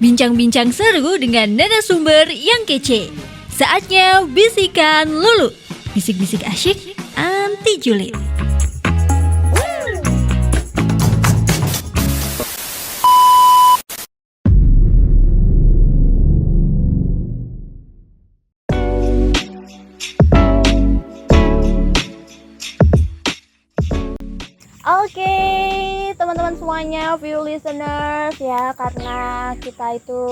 Bincang-bincang seru dengan narasumber yang kece. Saatnya Bisikan Lulu. Bisik-bisik asyik, anti julid. Oke, teman-teman semuanya, view listeners ya, karena kita itu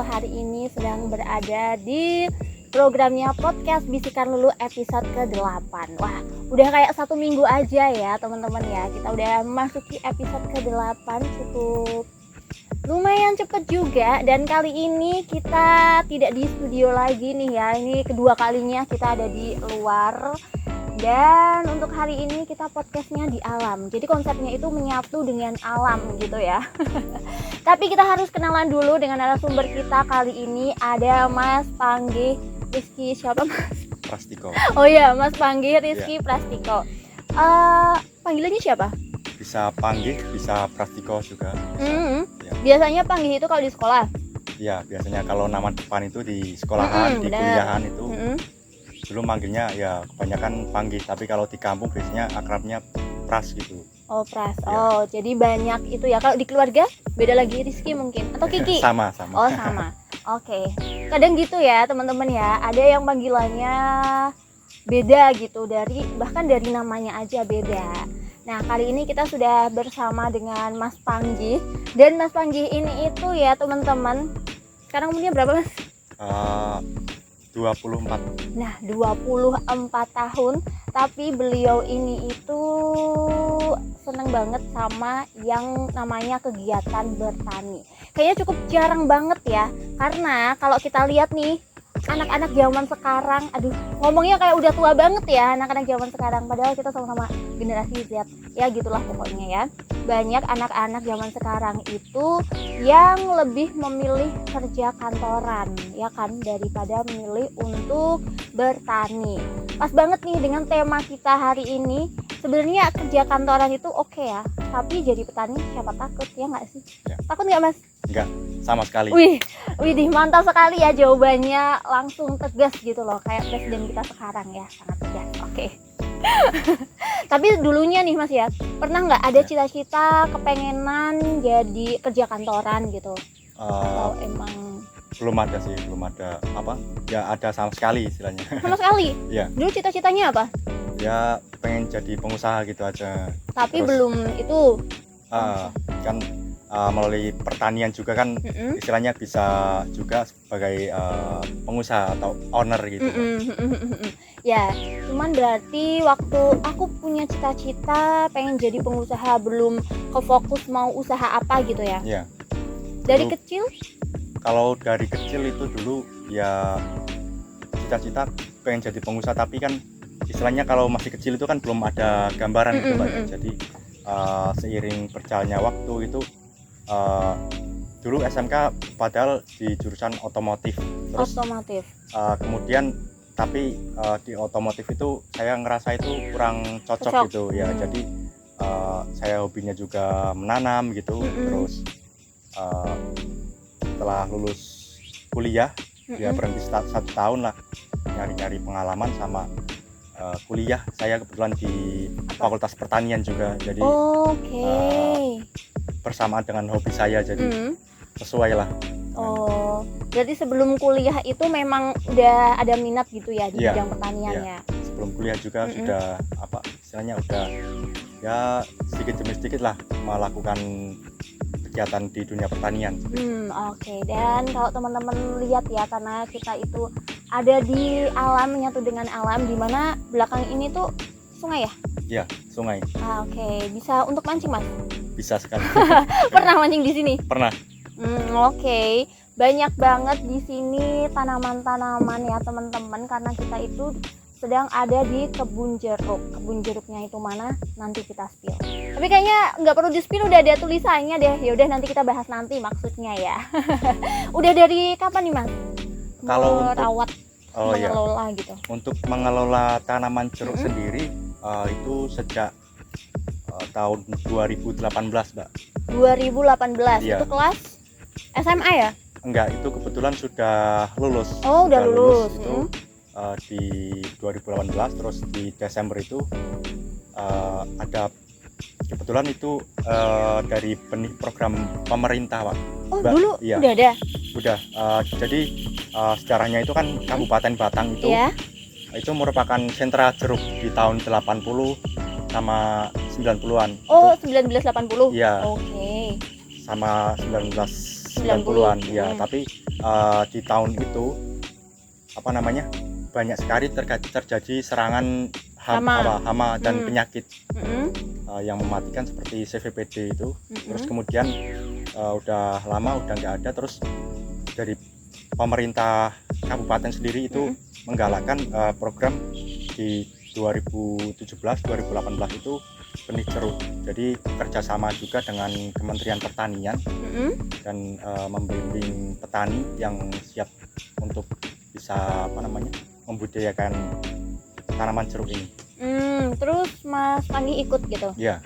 hari ini sedang berada di programnya podcast Bisikan Lulu episode ke-8. Wah, udah kayak 1 minggu aja ya teman-teman ya. Kita udah masuki episode ke-8, cukup lumayan cepet juga. Dan kali ini kita tidak di studio lagi nih ya. Ini kedua kalinya kita ada di luar. Dan untuk hari ini kita podcastnya di alam. Jadi konsepnya itu menyatu dengan alam gitu ya. Tapi kita harus kenalan dulu dengan narasumber kita kali ini. Ada Mas Panggih Rizky, siapa Mas? Prastiko. Oh iya, Mas Panggih Rizky Prastiko. Panggilannya siapa? Bisa Panggih, bisa Prastiko juga. Ya. Biasanya Panggih itu kalau di sekolah? Iya, biasanya kalau nama depan itu di sekolahan, di kuliahan itu. Dulu manggilnya ya kebanyakan Panggih, tapi kalau di kampung biasanya akrabnya Pras gitu. Oh, Pras. Ya. Oh, jadi banyak itu ya. Kalau di keluarga beda lagi, Rizky mungkin atau Kiki? Sama. Oh, sama. Oke. Kadang gitu ya, teman-teman ya. Ada yang panggilannya beda gitu, bahkan dari namanya aja beda. Nah, kali ini kita sudah bersama dengan Mas Panggih. Dan Mas Panggih ini itu ya, teman-teman. Sekarang umurnya berapa, Mas? 24. Nah, 24 tahun, tapi beliau ini itu seneng banget sama yang namanya kegiatan bertani. Kayaknya cukup jarang banget ya, karena kalau kita lihat nih, anak-anak zaman sekarang, ngomongnya kayak udah tua banget ya, anak-anak zaman sekarang, padahal kita sama-sama generasi Z, ya gitulah pokoknya ya. Banyak anak-anak zaman sekarang itu yang lebih memilih kerja kantoran, ya kan, daripada memilih untuk bertani. Pas banget nih dengan tema kita hari ini. Sebenarnya kerja kantoran itu oke ya, tapi jadi petani siapa takut, ya nggak sih? Ya. Takut nggak, Mas? Enggak, sama sekali. Widih, mantap sekali ya jawabannya, langsung tegas gitu loh, kayak presiden kita sekarang ya, sangat tegas. Oke. Tapi dulunya nih Mas ya, pernah nggak ada cita-cita kepengenan jadi kerja kantoran gitu? Atau emang belum ada apa? Ya ada sama sekali istilahnya. sama sekali? Ya. Dulu cita-citanya apa? Ya pengen jadi pengusaha gitu aja. Tapi Terus, belum itu. kan melalui pertanian juga kan istilahnya bisa juga sebagai pengusaha atau owner gitu. Ya, cuman berarti waktu aku punya cita-cita pengen jadi pengusaha, belum kefokus mau usaha apa gitu ya? Iya. Dari Dulu, kecil? kalau dari kecil itu dulu ya cita-cita pengen jadi pengusaha, tapi kan istilahnya kalau masih kecil itu kan belum ada gambaran gitu Mbak. Jadi seiring berjalannya waktu itu dulu SMK padahal di jurusan otomotif. Terus kemudian tapi di otomotif itu saya ngerasa itu kurang cocok gitu ya. Jadi saya hobinya juga menanam gitu. Terus setelah lulus kuliah ya berhenti 1 tahun lah, nyari-nyari pengalaman sama kuliah. Saya kebetulan di Fakultas Pertanian juga, jadi bersamaan dengan hobi saya, jadi sesuai lah. Oh, berarti sebelum kuliah itu memang udah ada minat gitu ya di bidang pertanian ya? Sebelum kuliah juga sudah istilahnya udah ya sedikit demi sedikit lah melakukan kegiatan di dunia pertanian. Oke. Dan kalau teman-teman lihat ya, karena kita itu ada di alam, menyatu dengan alam, di mana belakang ini tuh sungai ya? Iya, sungai. Oke. Bisa untuk mancing, Mas? Bisa sekali. Pernah mancing di sini? Pernah. Oke. Banyak banget di sini tanaman-tanaman ya teman-teman, karena kita itu sedang ada di kebun jeruk. Kebun jeruknya itu mana? Nanti kita spill. Tapi kayaknya nggak perlu di spill, udah ada tulisannya deh. Ya udah, nanti kita bahas nanti maksudnya ya. Udah dari kapan nih Mas? Kalau merawat, mengelola gitu. Untuk mengelola tanaman jeruk sendiri itu sejak tahun 2018 Mbak. 2018 Iya. Itu kelas SMA ya? Enggak, itu kebetulan sudah lulus. Oh, udah lulus. Itu di 2018, terus di Desember itu ada kebetulan itu dari benih program pemerintah, Pak. Oh, Mbak, dulu iya. udah ada. Udah. Jadi sejarahnya itu kan Kabupaten Batang itu Iya. itu merupakan sentra jeruk di tahun 80 sama 90-an. Oh, 1980. Iya. Oke. Sama 1990-an ya, tapi di tahun itu apa namanya banyak sekali terjadi serangan hama dan penyakit yang mematikan seperti CVPD itu. Terus kemudian udah lama udah nggak ada, terus dari pemerintah kabupaten sendiri itu menggalakkan program di 2017-2018 itu benih jeruk. Jadi kerjasama juga dengan Kementerian Pertanian dan membimbing petani yang siap untuk bisa membudidayakan tanaman jeruk ini. Terus Mas Panggi ikut gitu? Ya.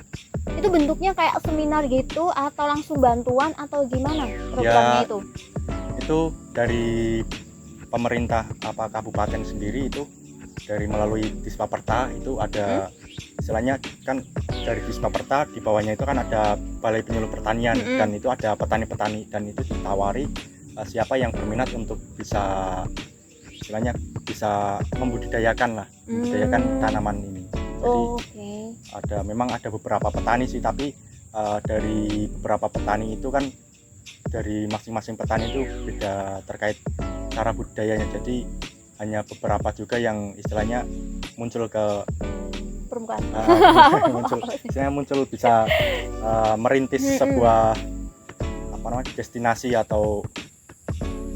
Itu bentuknya kayak seminar gitu atau langsung bantuan atau gimana programnya itu? Itu dari pemerintah kabupaten sendiri, itu dari melalui Dispaperta itu ada istilahnya kan dari Dispaperta di bawahnya itu kan ada Balai Penyuluh Pertanian dan itu ada petani-petani dan itu ditawari siapa yang berminat untuk bisa istilahnya bisa membudidayakan tanaman ini. Jadi memang ada beberapa petani sih, tapi dari beberapa petani itu kan dari masing-masing petani itu beda terkait cara budidayanya. Jadi hanya beberapa juga yang istilahnya muncul ke permukaan. muncul bisa merintis sebuah destinasi atau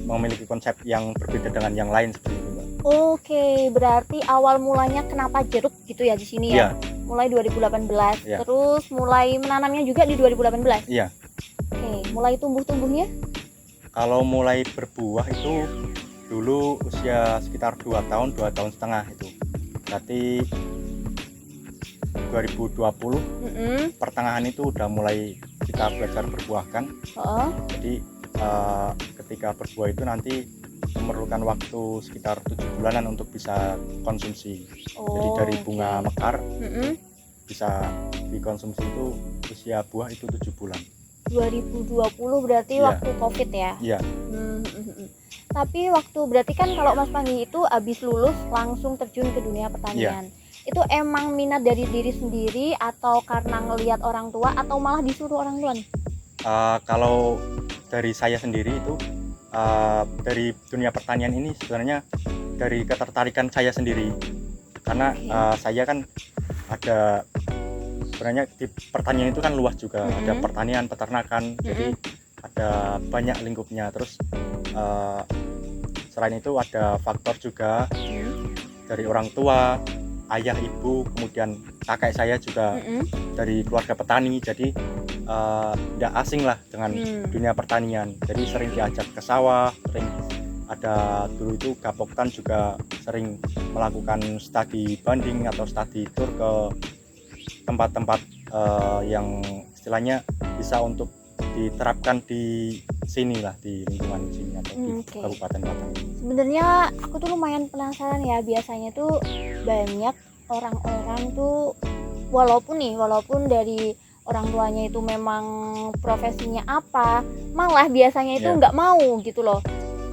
memiliki konsep yang berbeda dengan yang lain seperti itu, Mbak. Oke, berarti awal mulanya kenapa jeruk gitu ya di sini ya? Mulai 2018. Ya. Terus mulai menanamnya juga di 2018. Iya. Oke, mulai tumbuhnya? Kalau mulai berbuah itu dulu usia sekitar 2 tahun setengah itu. Berarti 2020 pertengahan itu udah mulai kita belajar berbuahkan. Jadi ketika berbuah itu nanti memerlukan waktu sekitar 7 bulanan untuk bisa konsumsi. Jadi dari bunga mekar bisa dikonsumsi itu usia buah itu 7 bulan. 2020 berarti waktu COVID ya? Iya. Tapi waktu berarti kan kalau Mas Panggi itu habis lulus langsung terjun ke dunia pertanian. Itu emang minat dari diri sendiri atau karena ngelihat orang tua atau malah disuruh orang tua nih? Kalau dari saya sendiri itu dari dunia pertanian ini sebenarnya dari ketertarikan saya sendiri, karena saya kan ada sebenarnya di pertanian itu kan luas juga, ada pertanian, peternakan, jadi ada banyak lingkupnya. Terus selain itu ada faktor juga dari orang tua, ayah, ibu, kemudian kakek saya juga dari keluarga petani, jadi tidak asing lah dengan dunia pertanian. Jadi sering diajak ke sawah, sering ada dulu itu Gapoktan juga sering melakukan studi banding atau studi tour ke tempat-tempat yang istilahnya bisa untuk diterapkan di sini lah, di lingkungan sini atau di Kabupaten Batang. Sebenarnya aku tuh lumayan penasaran ya, biasanya tuh banyak orang-orang tuh walaupun dari orang tuanya itu memang profesinya apa, malah biasanya itu nggak mau gitu loh.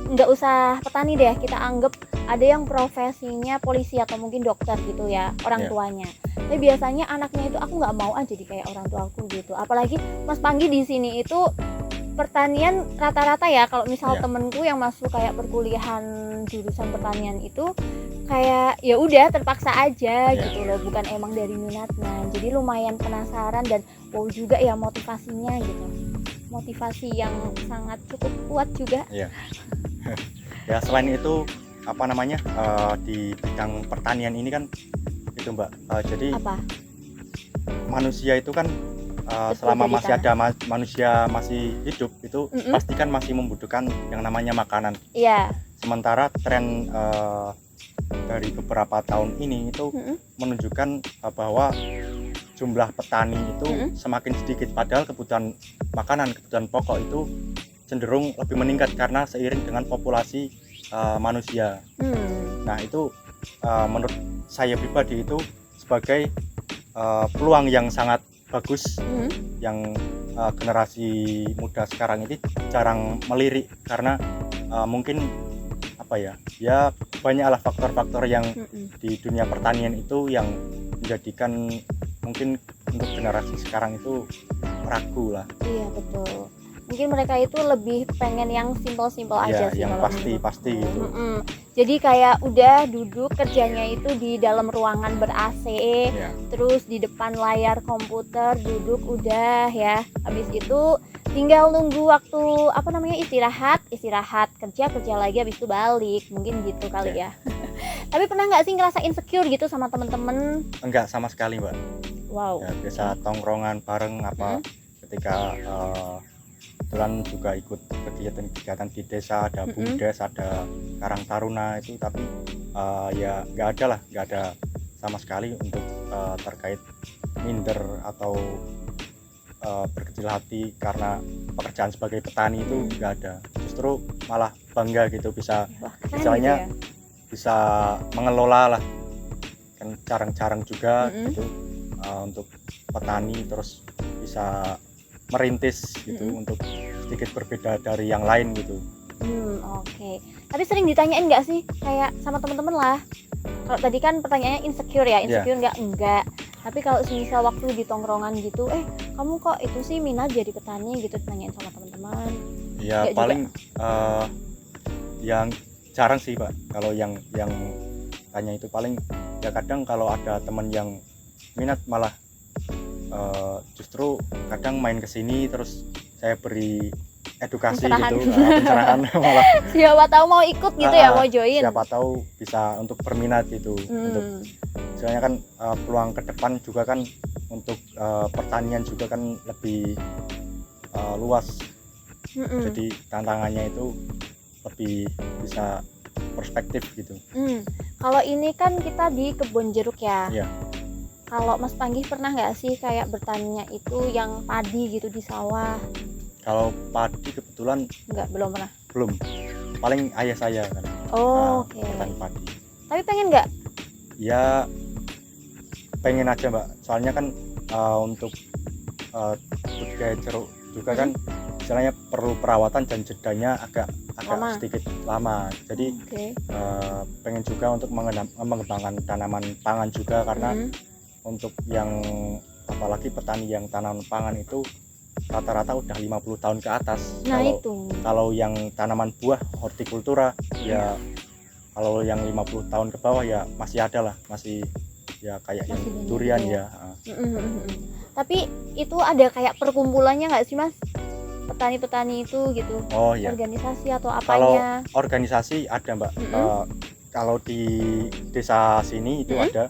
Nggak usah petani deh, kita anggap ada yang profesinya polisi atau mungkin dokter gitu ya orang tuanya. Tapi biasanya anaknya itu aku nggak mau jadi kayak orang tuaku gitu. Apalagi Mas Panggi di sini itu pertanian rata-rata ya, kalau misal temenku yang masuk kayak perkuliahan jurusan pertanian itu kayak ya udah terpaksa aja gitu loh, bukan emang dari minatnya. Jadi lumayan penasaran dan wow juga ya motivasinya gitu, motivasi yang sangat cukup kuat juga. Ya selain itu di bidang pertanian ini kan itu Mbak, jadi manusia itu kan selama masih ada manusia masih hidup itu pasti kan masih membutuhkan yang namanya makanan. Sementara tren dari beberapa tahun ini itu menunjukkan bahwa jumlah petani itu semakin sedikit, padahal kebutuhan makanan, kebutuhan pokok itu cenderung lebih meningkat karena seiring dengan populasi manusia. Nah itu menurut saya pribadi itu sebagai peluang yang sangat bagus yang generasi muda sekarang ini jarang melirik karena mungkin apa ya banyaklah faktor-faktor yang di dunia pertanian itu yang menjadikan mungkin untuk generasi sekarang itu ragu lah. Iya betul. Mungkin mereka itu lebih pengen yang simpel-simpel aja sih. Yang pasti gitu. Jadi kayak udah duduk kerjanya itu di dalam ruangan ber-AC, terus di depan layar komputer duduk udah ya. Habis itu tinggal nunggu waktu istirahat kerja lagi, habis itu balik, mungkin gitu kali ya. Tapi pernah nggak sih ngerasa insecure gitu sama temen-temen? Enggak sama sekali mbak. Wow. Ya, biasa tongkrongan bareng ketika kebetulan juga ikut kegiatan di desa, ada BUMDes, ada Karang Taruna itu, tapi ya nggak ada sama sekali untuk terkait minder atau berkecil hati karena pekerjaan sebagai petani itu nggak ada. Justru malah bangga gitu bisa misalnya gitu bisa mengelola lah kan carang-carang juga gitu untuk petani, terus bisa merintis gitu untuk sedikit berbeda dari yang lain gitu. Oke. Tapi sering ditanyain nggak sih kayak sama teman-teman lah? Kalau tadi kan pertanyaannya insecure enggak. Tapi kalau semisal waktu di tongkrongan gitu, kamu kok itu sih minat jadi petani gitu, ditanyain sama teman-teman? Ya enggak paling yang jarang sih Pak. Kalau yang tanya itu paling ya kadang kalau ada teman yang minat malah justru kadang main kesini terus saya beri edukasi pencerahan malah siapa tahu mau ikut gitu ya, mau join, siapa tahu bisa untuk berminat gitu. Untuk soalnya kan peluang ke depan juga kan untuk pertanian juga kan lebih luas. Jadi tantangannya itu lebih bisa perspektif gitu. Kalau ini kan kita di kebun jeruk ya. Iya. Kalau Mas Panggih pernah nggak sih kayak bertaninya itu yang padi gitu di sawah? Kalau padi kebetulan belum pernah. Belum. Paling ayah saya kan. Oke. Bertani padi. Tapi pengen nggak? Ya pengen aja Mbak. Soalnya kan untuk budidaya jeruk juga kan istilahnya perlu perawatan dan jedanya agak sedikit lama. Jadi pengen juga untuk mengembangkan tanaman pangan juga karena untuk yang apalagi petani yang tanaman pangan itu rata-rata udah 50 tahun ke atas. Nah, kalau yang tanaman buah hortikultura ya kalau yang 50 tahun ke bawah ya masih ada lah, masih ya kayak yang durian ya. Tapi itu ada kayak perkumpulannya nggak sih Mas? Petani-petani itu gitu. Oh iya. Organisasi atau apanya? Kalau organisasi ada Mbak. Kalau di desa sini itu ada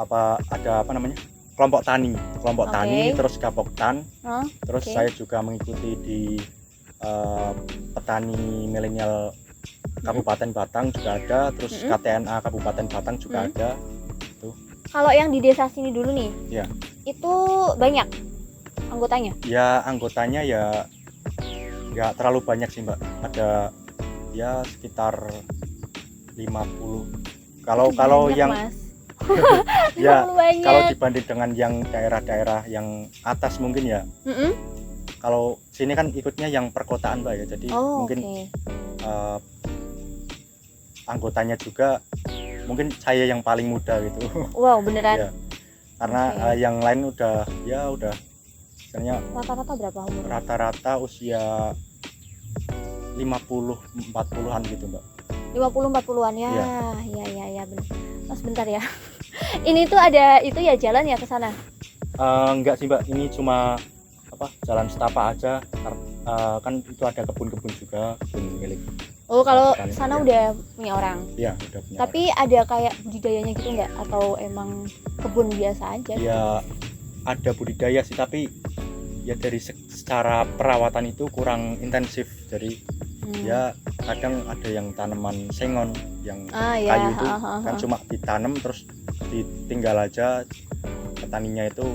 apa namanya? Kelompok tani, terus Gapoktan. Terus saya juga mengikuti di petani milenial Kabupaten Batang juga ada, terus KTNA Kabupaten Batang juga ada. Tuh. Kalau yang di desa sini dulu nih, itu banyak anggotanya? Ya anggotanya ya nggak terlalu banyak sih Mbak, ada ya sekitar 50. Kalau yang ya kalau dibanding dengan yang daerah-daerah yang atas mungkin ya. Kalau sini kan ikutnya yang perkotaan Mbak ya, jadi mungkin anggotanya juga mungkin saya yang paling muda gitu. Wow, beneran? Ya, karena yang lain udah misalnya rata-rata berapa umur? Rata-rata usia 50-40-an gitu Mbak. 50-40-an ya. Iya benar. Mas bentar ya. Ini tuh ada itu ya jalan ya ke sana? Enggak sih Mbak, ini cuma jalan setapak aja. Kan itu ada kebun-kebun juga, kebun milik. Oh, kalau sana udah punya orang? Iya, udah punya. Tapi orang. Ada kayak budidayanya gitu nggak? Atau emang kebun biasa aja? Ya ada budidaya sih, tapi ya dari secara perawatan itu kurang intensif. Jadi ya kadang ada yang tanaman sengon yang kayu itu kan cuma ditanam terus ditinggal aja, petaninya itu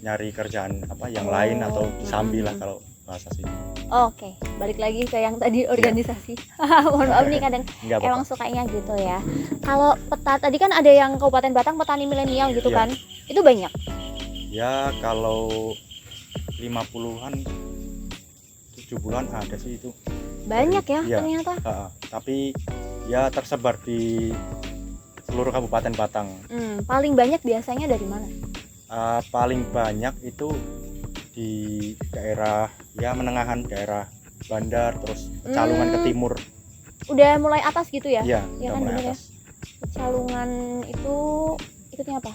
nyari kerjaan yang lain atau disambi lah kalau bahasa sini. Oke, balik lagi ke yang tadi organisasi. Mohon maaf nih kadang Nggak emang apa-apa. sukanya gitu ya. Kalau tadi kan ada yang Kabupaten Batang petani milenial gitu Iya. kan. Itu banyak. Ya kalau 50-an 70-an ada sih itu. Banyak ya Iya. ternyata. Tapi ya tersebar di seluruh Kabupaten Batang. Paling banyak biasanya dari mana? Paling banyak itu di daerah ya menengahan, daerah Bandar, terus Pecalungan ke timur. Udah mulai atas gitu ya? Iya, Ya udah kan, mulai bener ya? atas. Pecalungan itu ikutnya apa?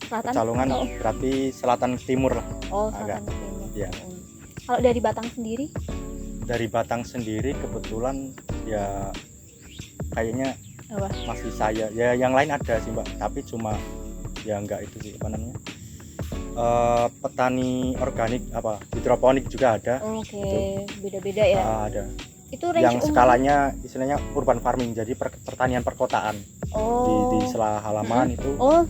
Selatan? Pecalungan Oh, berarti selatan ke timur lah. oh agak. selatan ke timur. Iya. Kalau dari Batang sendiri? Dari Batang sendiri kebetulan ya kayaknya Apa? masih saya. Ya yang lain ada sih Mbak, tapi cuma ya enggak itu sih apa namanya. Petani organik apa hidroponik juga ada. Oke, beda-beda ya. Ada. Itu range Yang umur? skalanya istilahnya urban farming, jadi pertanian perkotaan. Oh. Di sela halaman itu Oh,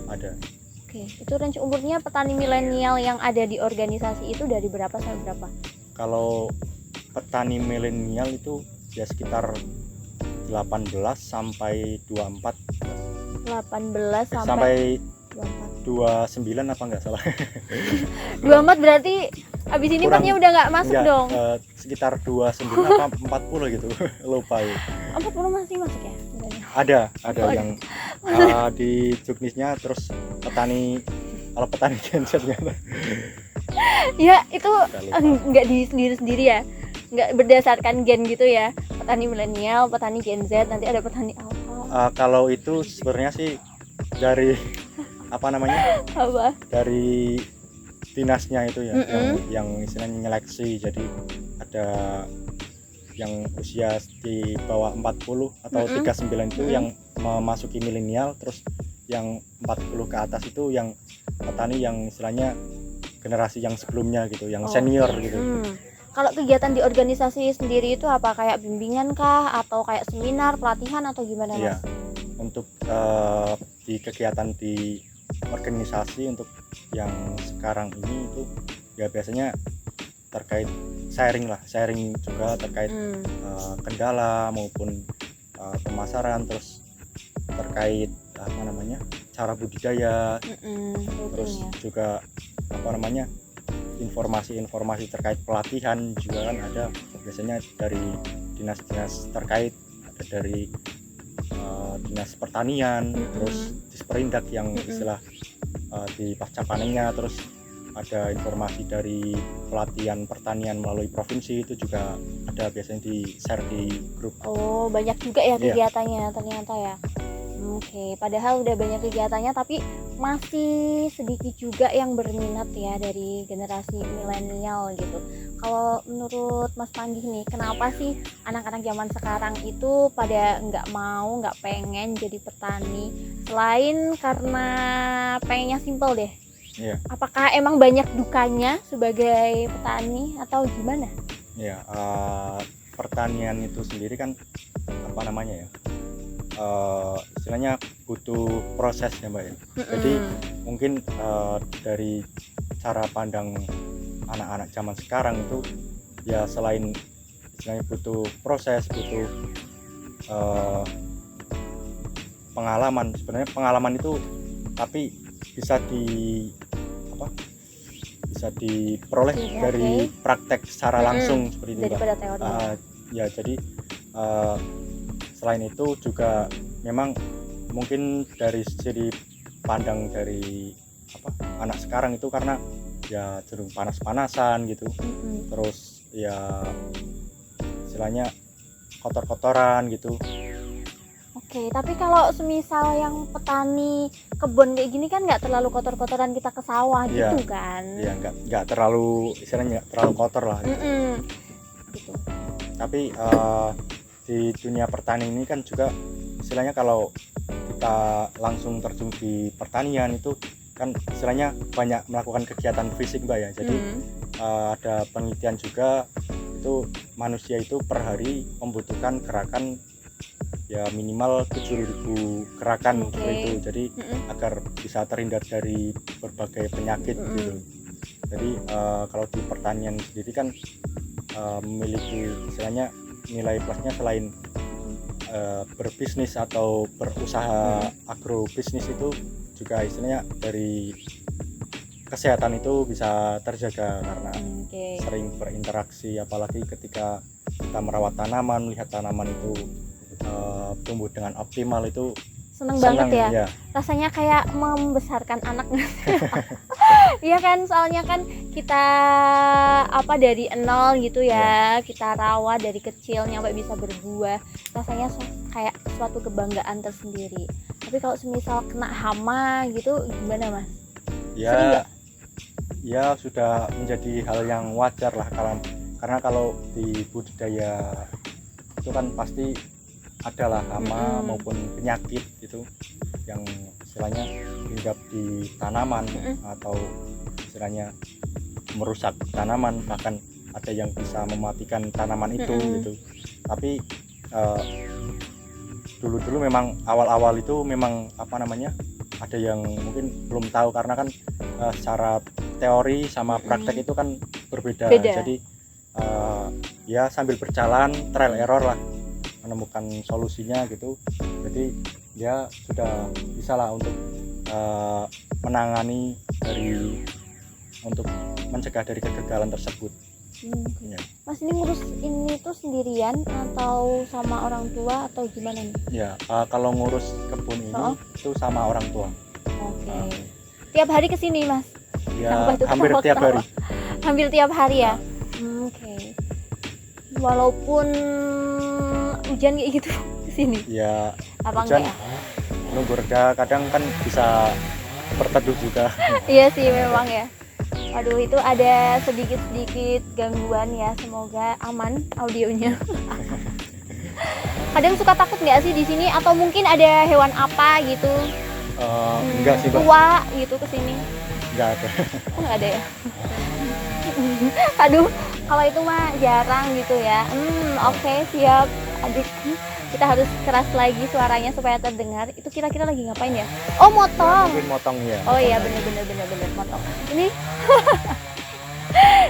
ada. Oke, itu range umurnya petani milenial yang ada di organisasi itu dari berapa sampai berapa? Kalau petani milenial itu ya sekitar 18 sampai 24 18 sampai sampai 24. 29 apa enggak salah. 24 berarti abis ini Kurang- empatnya udah nggak masuk Enggak, dong. sekitar 29 apa 40 gitu. Lupa ya. 40 masih masuk ya? Milenial. Ada Oh, yang di juknisnya, terus petani kalau petani gensetnya Ya, itu Udah lupa. nggak di sendiri-sendiri ya. Nggak berdasarkan gen gitu ya. Petani milenial, petani Gen Z, nanti ada petani alpha. Kalau itu sebenarnya sih dari apa namanya, Apa? dari dinasnya itu ya, Mm-mm. yang istilahnya nyeleksi. Jadi ada yang usia di bawah 40 atau 39 itu yang memasuki milenial, terus yang 40 ke atas itu yang petani yang istilahnya generasi yang sebelumnya gitu, yang senior gitu. Kalau kegiatan di organisasi sendiri itu apa? Kayak bimbingan kah? Atau kayak seminar, pelatihan atau gimana Iya. Mas? Untuk di kegiatan di organisasi untuk yang sekarang ini itu ya biasanya terkait sharing juga terkait kendala maupun pemasaran, terus terkait apa namanya cara budidaya, terus Rutin ya. juga apa namanya informasi terkait pelatihan juga kan ada biasanya dari dinas-dinas terkait, ada dari dinas pertanian, terus disperindak yang istilah di pasca panennya, terus ada informasi dari pelatihan pertanian melalui provinsi itu juga ada biasanya di share di grup. Oh, banyak juga ya Iya. kegiatannya ternyata ya. Oke, padahal udah banyak kegiatannya tapi masih sedikit juga yang berminat ya dari generasi milenial gitu. Kalau menurut Mas Panggih nih, kenapa sih anak-anak zaman sekarang itu pada nggak mau, nggak pengen jadi petani? Selain karena pengennya simple deh. Iya. Apakah emang banyak dukanya sebagai petani atau gimana? Ya, pertanian itu sendiri kan apa namanya ya, istilahnya butuh proses ya Mbak ya. Jadi mungkin dari cara pandang anak-anak zaman sekarang itu ya selain istilahnya butuh proses, butuh pengalaman. Sebenarnya pengalaman itu tapi bisa diperoleh Oke. dari praktek secara langsung seperti itu Mbak. Daripada teori. Ya jadi selain itu juga memang mungkin dari sisi pandang dari anak sekarang itu karena ya cenderung panas-panasan gitu, terus ya istilahnya kotor-kotoran gitu. Oke, tapi kalau semisal yang petani kebun kayak gini kan nggak terlalu kotor-kotoran kita ke sawah Iya. gitu kan? Ya nggak terlalu istilahnya nggak terlalu kotor lah gitu. Gitu. Tapi di dunia pertanian ini kan juga istilahnya kalau kita langsung terjun di pertanian itu kan istilahnya banyak melakukan kegiatan fisik Mbak ya. Jadi ada penelitian juga itu manusia itu per hari membutuhkan gerakan ya minimal 7.000 gerakan seperti itu. Jadi agar bisa terhindar dari berbagai penyakit gitu. Jadi kalau di pertanian sendiri kan memiliki istilahnya nilai plusnya selain berbisnis atau berusaha agrobisnis itu juga istilahnya dari kesehatan itu bisa terjaga karena sering berinteraksi, apalagi ketika kita merawat tanaman, lihat tanaman itu tumbuh dengan optimal itu seneng banget ya. Rasanya kayak membesarkan anak. Iya kan, soalnya kan kita dari nol gitu ya, kita rawat dari kecil sampai bisa berbuah, rasanya kayak suatu kebanggaan tersendiri. Tapi kalau semisal kena hama gitu gimana Mas? Ya sudah menjadi hal yang wajar lah, karena kalau di budidaya itu kan pasti adalah hama maupun penyakit itu yang istilahnya hinggap di tanaman atau istilahnya merusak tanaman, bahkan ada yang bisa mematikan tanaman itu gitu. Tapi dulu memang awal-awal itu memang ada yang mungkin belum tahu, karena kan secara teori sama praktek itu kan berbeda. Jadi ya sambil berjalan trial error lah menemukan solusinya gitu. Jadi dia sudah bisa lah untuk menangani untuk mencegah dari kegagalan tersebut. Ya. Mas ini ngurus ini tuh sendirian atau sama orang tua atau gimana nih? Ya, kalau ngurus kebun ini itu sama orang tua. Oke. Tiap hari kesini Mas? Ya, hampir tiap hari. Hampir tiap hari ya? Oke. Walaupun hujan kayak gitu kesini? Ya, apa hujan enggak ya? Nunggu reda, kadang kan bisa berteduh juga. Iya sih memang ya. Aduh, itu ada sedikit gangguan ya, semoga aman audionya. Kadang suka takut nggak sih di sini, atau mungkin ada hewan apa gitu? Enggak sih, Mbak. Tua gitu kesini? Enggak ada. Nggak ada ya? Aduh, kalau itu mah jarang gitu ya. Oke, siap. Aduh, kita harus keras lagi suaranya supaya terdengar. Itu kira-kira lagi ngapain ya? Oh, motong. Mungkin motong ya. Oh iya, bener motong. Ini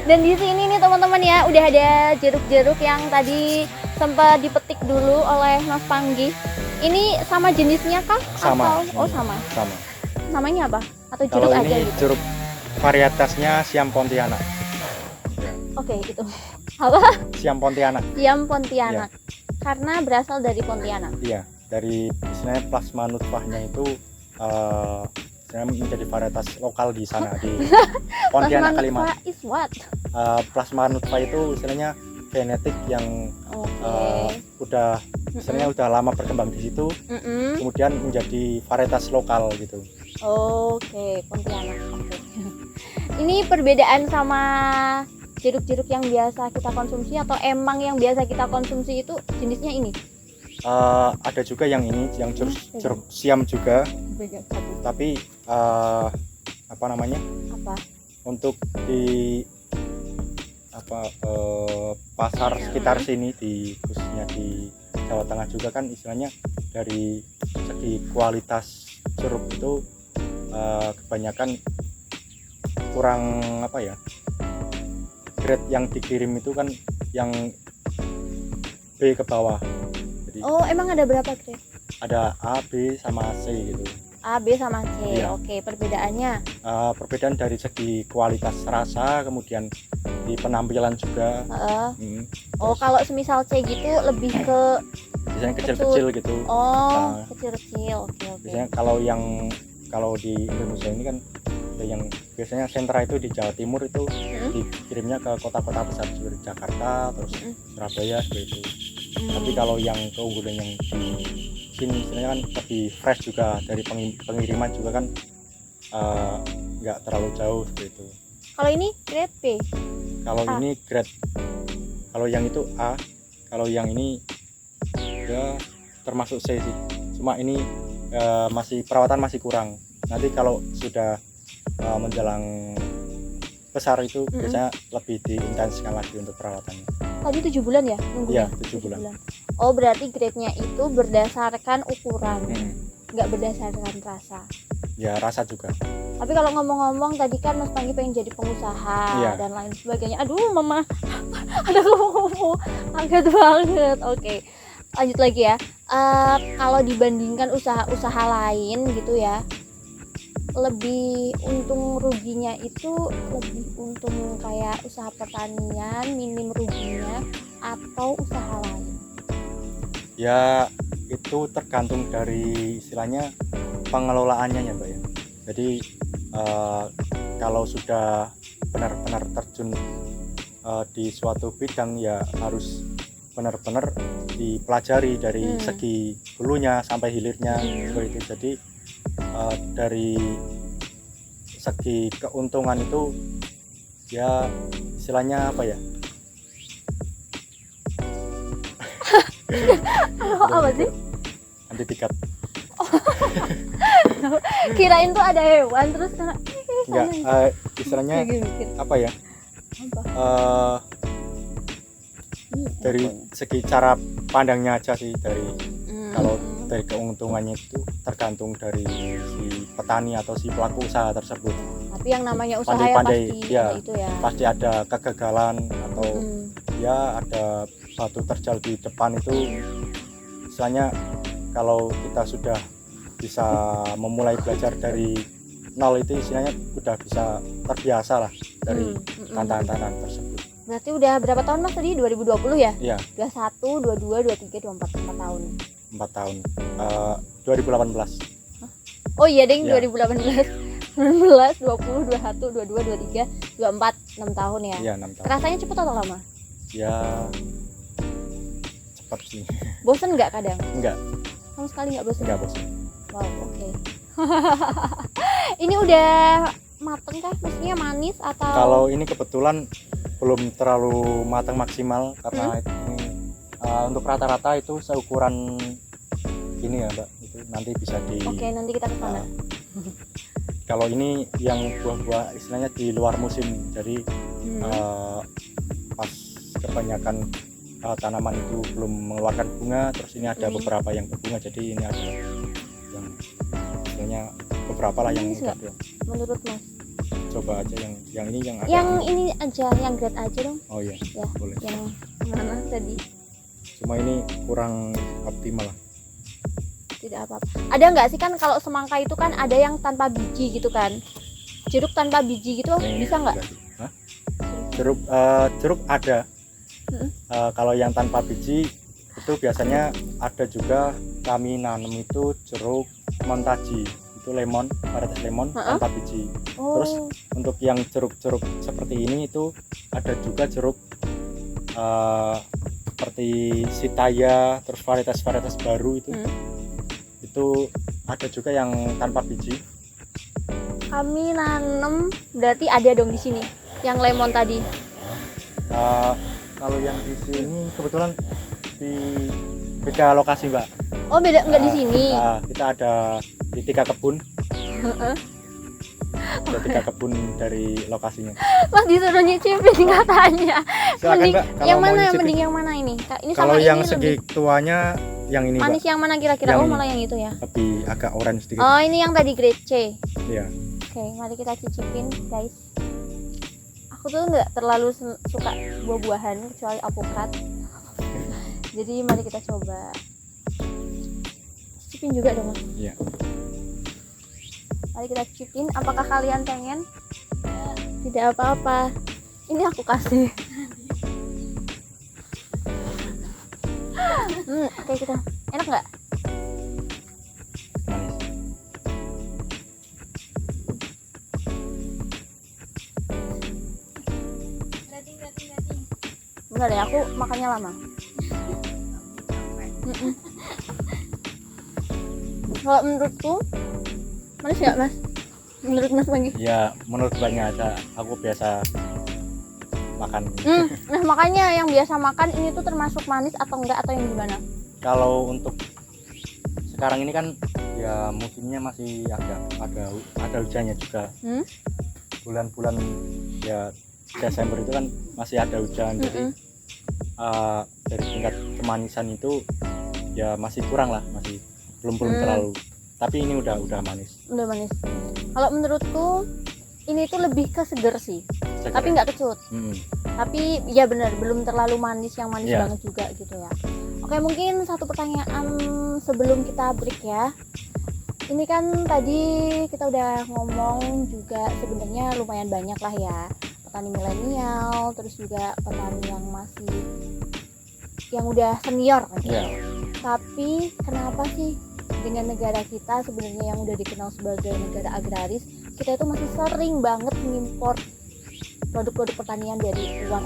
dan di sini nih teman-teman ya, udah ada jeruk-jeruk yang tadi sempat dipetik dulu oleh Mas Panggi. Ini sama jenisnya kah? Sama. Atau, sama. Namanya apa? Atau jeruk Kalau aja ini gitu? jeruk varietasnya Siam Pontianak. Oke, itu. Apa? Siam Pontianak. Siam Pontianak. Karena berasal dari Pontianak. Iya, dari istilahnya plasma nutfahnya itu menjadi varietas lokal di sana di Pontianak, Kalimantan. Plasma is what? Plasma nutfah itu istilahnya genetik yang udah istilahnya udah lama berkembang di situ, kemudian menjadi varietas lokal gitu. Oke, Pontianak. Oke. Ini perbedaan sama jeruk-jeruk yang biasa kita konsumsi, atau emang yang biasa kita konsumsi itu jenisnya ini? Ada juga yang ini, yang jeruk siam juga, tapi apa? Untuk di pasar sekitar sini, khususnya di Jawa Tengah juga kan istilahnya dari segi kualitas jeruk itu kebanyakan kurang grade yang dikirim itu kan yang B ke bawah. Jadi, emang ada berapa grade? Ada A, B, sama C gitu. A, B, sama C. Iya. Oke, perbedaannya? Perbedaan dari segi kualitas rasa, kemudian di penampilan juga. Kalau semisal C gitu lebih ke biasanya kecil-kecil gitu. Kecil-kecil. Oke. Biasanya kalau di Indonesia ini kan yang biasanya sentra itu di Jawa Timur itu dikirimnya ke kota-kota besar seperti Jakarta, terus Surabaya seperti itu. Tapi kalau yang keunggulan yang di sini sebenarnya kan lebih fresh juga, dari pengiriman juga kan nggak terlalu jauh seperti itu. Kalau ini grade B? Kalau ini grade, kalau yang itu A, kalau yang ini ya termasuk C sih. Cuma ini perawatan masih kurang. Nanti kalau sudah menjelang besar itu biasanya lebih diintensifkan lagi untuk perawatannya. Tadi 7 bulan ya nunggunya? Iya, 7 bulan. Oh, berarti grade-nya itu berdasarkan ukuran. nggak berdasarkan rasa. Ya rasa juga. Tapi kalau ngomong-ngomong tadi kan Mas Panggi pengen jadi pengusaha Iya. dan lain sebagainya. Aduh mama, ada ngomong-ngomong, kaget banget. Oke, lanjut lagi ya. Kalau dibandingkan usaha-usaha lain gitu ya, lebih untung ruginya itu lebih untung kayak usaha pertanian minim ruginya atau usaha lain? Ya itu tergantung dari istilahnya pengelolaannya ya Mbak ya. Jadi kalau sudah benar-benar terjun di suatu bidang ya harus benar-benar dipelajari dari segi hulunya sampai hilirnya seperti itu. Jadi dari segi keuntungan itu ya istilahnya apa ya? Apa sih? Nanti tiket. Kirain tuh ada hewan terus karena Enggak, istilahnya mikir apa ya? apa? Dari segi cara pandangnya aja sih, dari kalau dari keuntungannya itu tergantung dari si petani atau si pelaku usaha tersebut. Tapi yang namanya usaha Pandai-pandai, ya pasti ya, ada itu ya. Pasti ada kegagalan atau ya ada batu terjal di depan itu. Misalnya kalau kita sudah bisa memulai belajar dari nol itu istilahnya udah bisa terbiasa lah dari tantangan-tantangan tersebut. Berarti udah berapa tahun Mas tadi? 2020 ya? Iya, 21, 22, 23, 24, 4 tahun. 4 tahun. 2018. Oh iya deng, Ya. 2018, 19, 20, 21, 22, 23, 24, 6 tahun ya. Iya, 6 tahun. Rasanya cepet atau lama? Ya cepat sih. Bosen nggak kadang? Enggak Sama sekali nggak bosen? bosan. Wow, oke. Ini udah mateng kah? Maksudnya manis atau? Kalau ini kebetulan belum terlalu matang maksimal karena ini untuk rata-rata itu seukuran ini ya Mbak, itu nanti bisa di Oke, nanti kita ke sana. kalau ini yang buah-buah istilahnya di luar musim, jadi pas kebanyakan tanaman itu belum mengeluarkan bunga, terus ini ada beberapa yang berbunga, jadi ini ada yang istilahnya beberapa lah yang Manis nggak? udah Menurut Mas? coba aja yang ini yang ada Yang ini aja, yang grade aja dong. oh iya Ya, boleh, yang mana tadi? cuma ini kurang optimal lah. Tidak apa-apa. Ada nggak sih kan kalau semangka itu kan ada yang tanpa biji gitu kan? Jeruk tanpa biji gitu Yang ini bisa nggak? enggak sih. Hah? Jeruk ada. Kalau yang tanpa biji itu biasanya ada juga, kami nanam itu jeruk montaji, itu lemon, varietas lemon tanpa biji. Oh. Terus untuk yang jeruk-jeruk seperti ini itu ada juga jeruk seperti Sitaya, terus varietas-varietas baru itu ada juga yang tanpa biji. Kami nanam berarti ada dong di sini yang lemon tadi. Kalau yang di sini kebetulan di beda lokasi Mbak. Oh beda, nggak di sini. Kita ada di 3 kebun. Ada 3 kebun dari lokasinya. Mas disuruh nyicipin katanya. Silakan Mending Mbak, kalau yang mau mana? nyicipin. Mending yang mana ini? Ini Kalau sama yang ini segi lebih tuanya yang ini manis Mbak, yang mana kira-kira? Yang Oh ini. malah yang itu ya. lebih agak orange sedikit. Oh ini yang tadi grade C. Iya. Oke, mari kita cicipin guys. Aku tuh nggak terlalu suka buah-buahan kecuali alpukat. Jadi mari kita coba. Cicipin juga dong Mas. Iya. Mari kita cicipin. Apakah kalian pengen? Tidak apa-apa. Ini aku kasih. Oke kita. Enak nggak? Manis. Enggak deh, aku makannya lama. Kalau menurutku manis nggak Mas? Menurut Mas Panggi? Ya menurut banyak aja, aku biasa makan. Nah makanya yang biasa makan ini tuh termasuk manis atau enggak atau yang gimana? Kalau untuk sekarang ini kan ya musimnya masih ada hujannya juga. Bulan-bulan ya Desember itu kan masih ada hujan, jadi dari tingkat kemanisan itu ya masih kurang lah, masih belum terlalu tapi ini udah manis. Udah manis. Kalau menurutku ini tuh lebih ke seger sih, Seger. tapi nggak kecut. Mm. Tapi ya benar, belum terlalu manis yang manis Iya. banget juga gitu ya. Oke, mungkin satu pertanyaan sebelum kita break ya. Ini kan tadi kita udah ngomong juga sebenarnya lumayan banyak lah ya, petani milenial, terus juga petani yang udah senior gitu. Iya. Tapi kenapa sih dengan negara kita sebenarnya yang udah dikenal sebagai negara agraris, kita itu masih sering banget mengimpor produk-produk pertanian dari luar?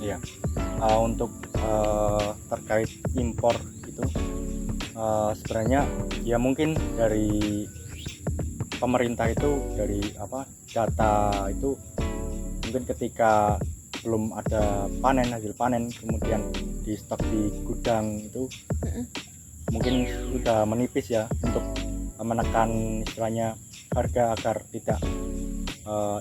Iya. Untuk terkait impor itu sebenarnya ya mungkin dari pemerintah itu, dari data itu mungkin ketika belum ada hasil panen kemudian di stok di gudang itu mungkin sudah menipis ya, untuk menekan istilahnya harga agar tidak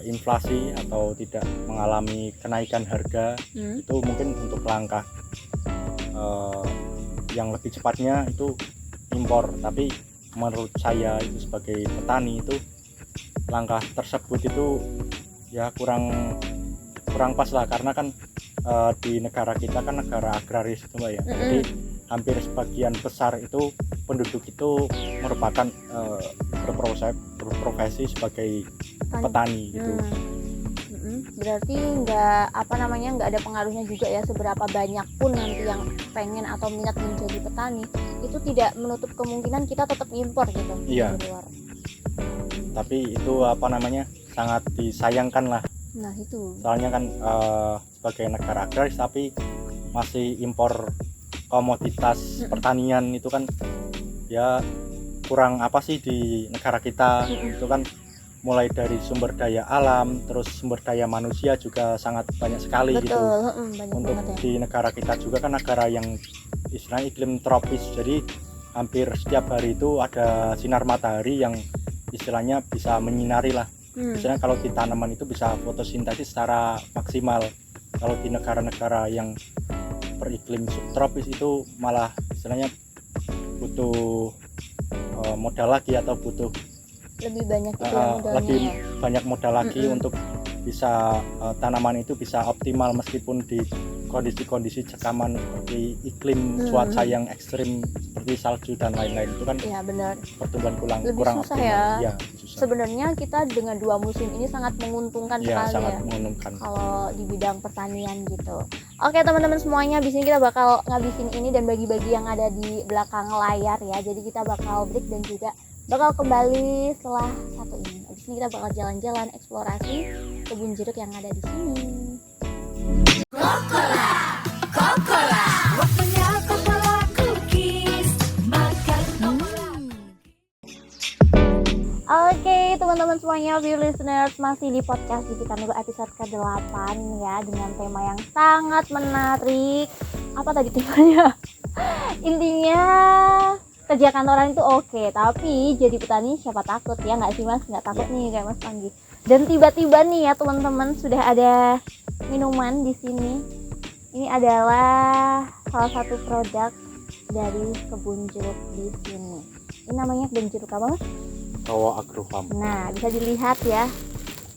inflasi atau tidak mengalami kenaikan harga. Itu mungkin untuk langkah yang lebih cepatnya itu impor. Tapi menurut saya itu sebagai petani itu langkah tersebut itu ya kurang pas lah, karena kan di negara kita kan negara agraris itu Mbak ya. Jadi hampir sebagian besar itu penduduk itu merupakan berprofesi sebagai petani gitu. Berarti nggak ada pengaruhnya juga ya, seberapa banyak pun nanti yang pengen atau minat menjadi petani, itu tidak menutup kemungkinan kita tetap impor gitu. Iya. Dari luar. Tapi itu sangat disayangkan lah. Nah itu. Soalnya kan sebagai negara agraris tapi masih impor komoditas pertanian, itu kan ya kurang apa sih di negara kita. Itu kan mulai dari sumber daya alam, terus sumber daya manusia juga sangat banyak sekali. Betul, gitu. banyak Untuk banget ya. di negara kita juga kan negara yang istilahnya iklim tropis, jadi hampir setiap hari itu ada sinar matahari yang istilahnya bisa menyinari lah. Misalnya kalau di tanaman itu bisa fotosintesis secara maksimal. Kalau di negara-negara yang beriklim subtropis itu malah istilahnya butuh modal lagi, atau butuh Lebih banyak itu yang modalnya lebih ya. banyak modal lagi untuk bisa tanaman itu bisa optimal meskipun di kondisi-kondisi cekaman seperti iklim cuaca yang ekstrim seperti salju dan lain-lain. Itu kan Iya benar. pertumbuhan Lebih kurang susah optimal. ya. Susah. Sebenarnya kita dengan 2 musim ini sangat menguntungkan Ya, sekali sangat ya, menguntungkan. kalau di bidang pertanian gitu. Oke teman-teman semuanya, abis ini kita bakal ngabisin ini dan bagi-bagi yang ada di belakang layar ya. Jadi kita bakal break dan juga bakal kembali setelah satu ini. Abis ini kita bakal jalan-jalan eksplorasi kebun jeruk yang ada di sini. Oke teman-teman semuanya, view listeners, masih di podcast Bisikan Lulu episode ke-8 ya, dengan tema yang sangat menarik. Apa tadi temanya? Intinya kerja kantoran itu oke, tapi jadi petani siapa takut ya, nggak sih Mas? Nggak takut nih kayak Mas Panggi. Dan tiba-tiba nih ya teman-teman, sudah ada minuman di sini. Ini adalah salah satu produk dari kebun jeruk di sini. Ini namanya kebun jeruk apa Mas? Rowo Agrofarm. Nah, bisa dilihat ya,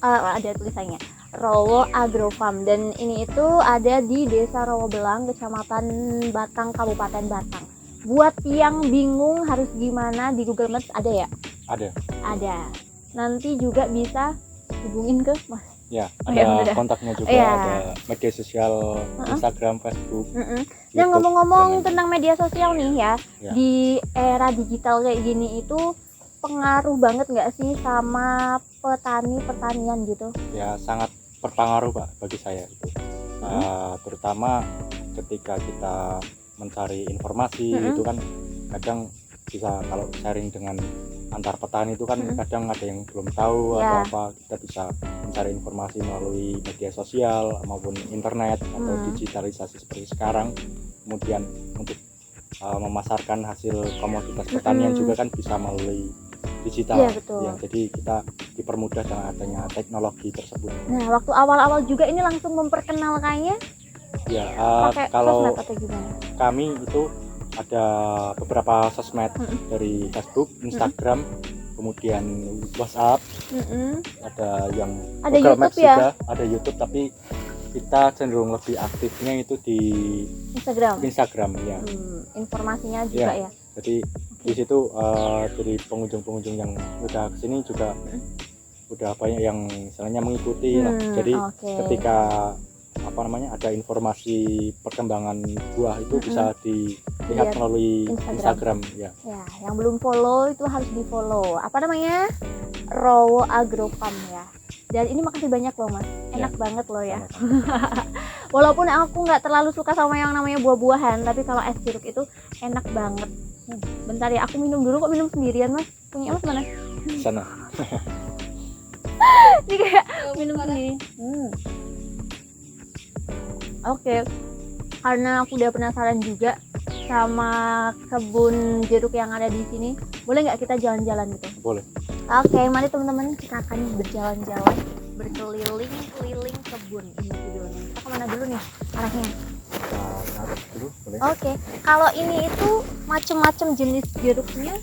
ada tulisannya Rowo Agrofarm, dan ini itu ada di Desa Rowo Belang, Kecamatan Batang, Kabupaten Batang. Buat yang bingung harus gimana, di Google Maps ada ya? Ada. Nanti juga bisa hubungin ke Mas. Ya, Oh, ada ya, bener. kontaknya juga, Iya. ada media sosial Instagram, Facebook. Dan YouTube, ngomong-ngomong dan tentang media sosial nih ya, Ya. di era digital kayak gini itu pengaruh banget nggak sih sama pertanian gitu? Ya sangat berpengaruh Pak bagi saya itu. Terutama ketika kita mencari informasi itu kan kadang bisa, kalau sharing dengan antar petani itu kan kadang ada yang belum tahu atau apa, kita bisa mencari informasi melalui media sosial maupun internet atau digitalisasi seperti sekarang. Kemudian untuk memasarkan hasil komoditas pertanian juga kan bisa melalui digital. Iya, betul. Ya, jadi kita dipermudah dengan adanya teknologi tersebut. Nah, waktu awal-awal juga ini langsung memperkenalkannya Ya, pakai kalau sosmed atau gimana? kami itu ada beberapa sosmed dari Facebook, Instagram, kemudian WhatsApp, ada yang Ada Google YouTube Maps ya? juga, ada YouTube, tapi kita cenderung lebih aktifnya itu di Instagram ya. Informasinya juga ya. Jadi di situ dari pengunjung-pengunjung yang udah kesini juga udah banyak yang misalnya mengikuti lah. Jadi ketika ada informasi perkembangan buah itu bisa dilihat melalui Instagram ya. Ya, yang belum follow itu harus di follow. Apa namanya? Rowo Agrofarm ya. Dan ini makasih banyak loh Mas, enak banget loh ya. Walaupun aku nggak terlalu suka sama yang namanya buah-buahan, tapi kalau es jeruk itu enak banget. Bentar ya, aku minum dulu, kok minum sendirian Mas? Punya Mas mana? Di sana. Ini kayak minum sendiri. Oke, karena aku udah penasaran juga sama kebun jeruk yang ada di sini, boleh nggak kita jalan-jalan gitu? Boleh. Oke, mari teman-teman, kita akan berjalan-jalan, berkeliling-keliling kebun ini videonya. Kita kemana dulu nih arahnya? Dulu, boleh. Oke, kalau ini itu macam-macam jenis jeruknya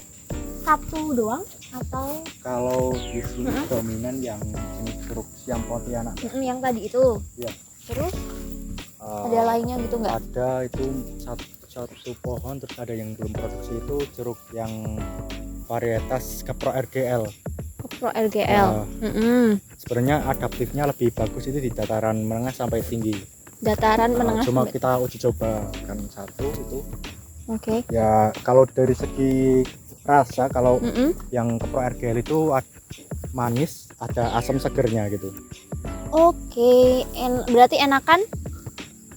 satu doang atau Kalau di sini dominan yang jenis jeruk siam Pontianak. yang tadi itu? Iya. Terus ada lainnya gitu nggak? Ada itu satu pohon, terus ada yang belum produksi itu jeruk yang varietas Kepro RGL. Pro RGL. Sebenarnya adaptifnya lebih bagus itu di dataran menengah sampai tinggi. Dataran menengah. Cuma sampai- kita uji coba kan satu itu. Oke. Ya kalau dari segi rasa, kalau yang Kepro RGL itu manis, ada asam segernya gitu. Oke, berarti enakan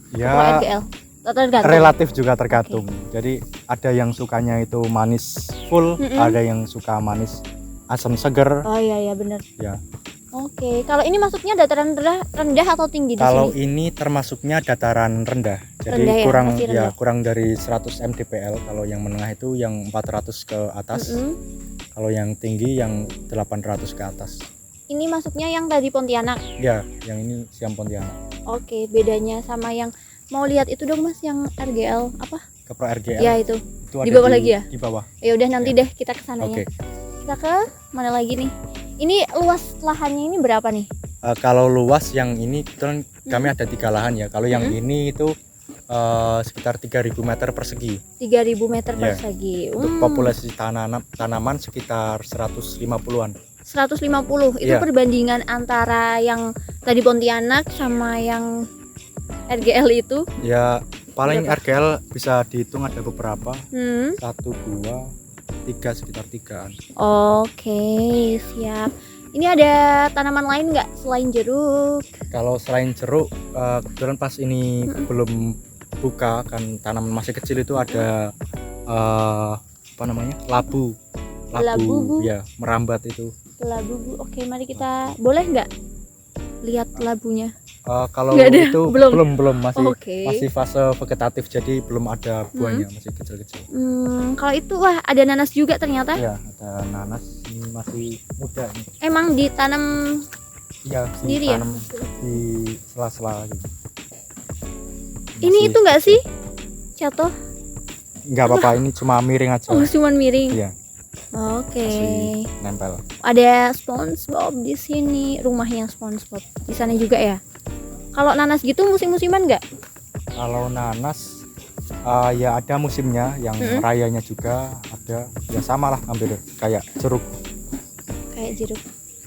Pro Ya RGL. Tergantung. relatif juga tergantung. Jadi ada yang sukanya itu manis full, ada yang suka manis asam seger. Oh iya benar. Ya. Oke, kalau ini masuknya dataran rendah atau tinggi di Kalau sini? ini termasuknya dataran rendah. Jadi Rendah ya, kurang masih rendah. kurang dari 100 mdpl. Kalau yang menengah itu yang 400 ke atas. Kalau yang tinggi yang 800 ke atas. Ini masuknya yang tadi Pontianak. Ya, yang ini siam Pontianak. Oke, bedanya sama yang mau lihat itu dong Mas, yang RGL apa? Kepro RGL. Ya itu. Itu Di ada bawah lagi ya? Di bawah. Ya udah nanti deh kita ke Oke. sananya. Kita ke mana lagi nih? Ini luas lahannya ini berapa nih? Kalau luas yang ini kebetulan kami ada 3 lahan ya. Kalau yang ini itu sekitar 3.000 meter persegi. 3.000 meter Ya. persegi. Untuk populasi tanaman sekitar 150-an. 150. Itu Iya. perbandingan antara yang tadi Pontianak sama yang RGL itu. Ya paling Berapa? RGL bisa dihitung ada beberapa. 1, Hmm. 2, 3, sekitar 3-an. Oke, siap. Ini ada tanaman lain nggak selain jeruk? Kalau selain jeruk, kebetulan pas ini belum buka kan, tanaman masih kecil itu ada labu Labu, Bu. ya, merambat itu. Labu, Bu. Oke, mari kita boleh nggak lihat labunya? Kalau Nggak ada? itu Belum? belum masih Oke. masih fase vegetatif, jadi belum ada buahnya, masih kecil-kecil. Kalau itu wah ada nanas juga ternyata. Ya, ada nanas, ini masih muda nih. Emang ditanam Iya, sendiri ya? ditanam di sela-sela gitu. Ini Masih itu nggak kecil. sih? Contoh? Nggak apa-apa, ini cuma miring aja. Oh, cuman miring. Iya, Oke. masih nempel. Ada SpongeBob di sini, rumahnya SpongeBob. Di sana juga ya. Kalau nanas gitu musim-musiman nggak? Kalau nanas ya ada musimnya, yang rayanya juga ada. Ya sama lah, hampir kayak jeruk. Kayak jeruk.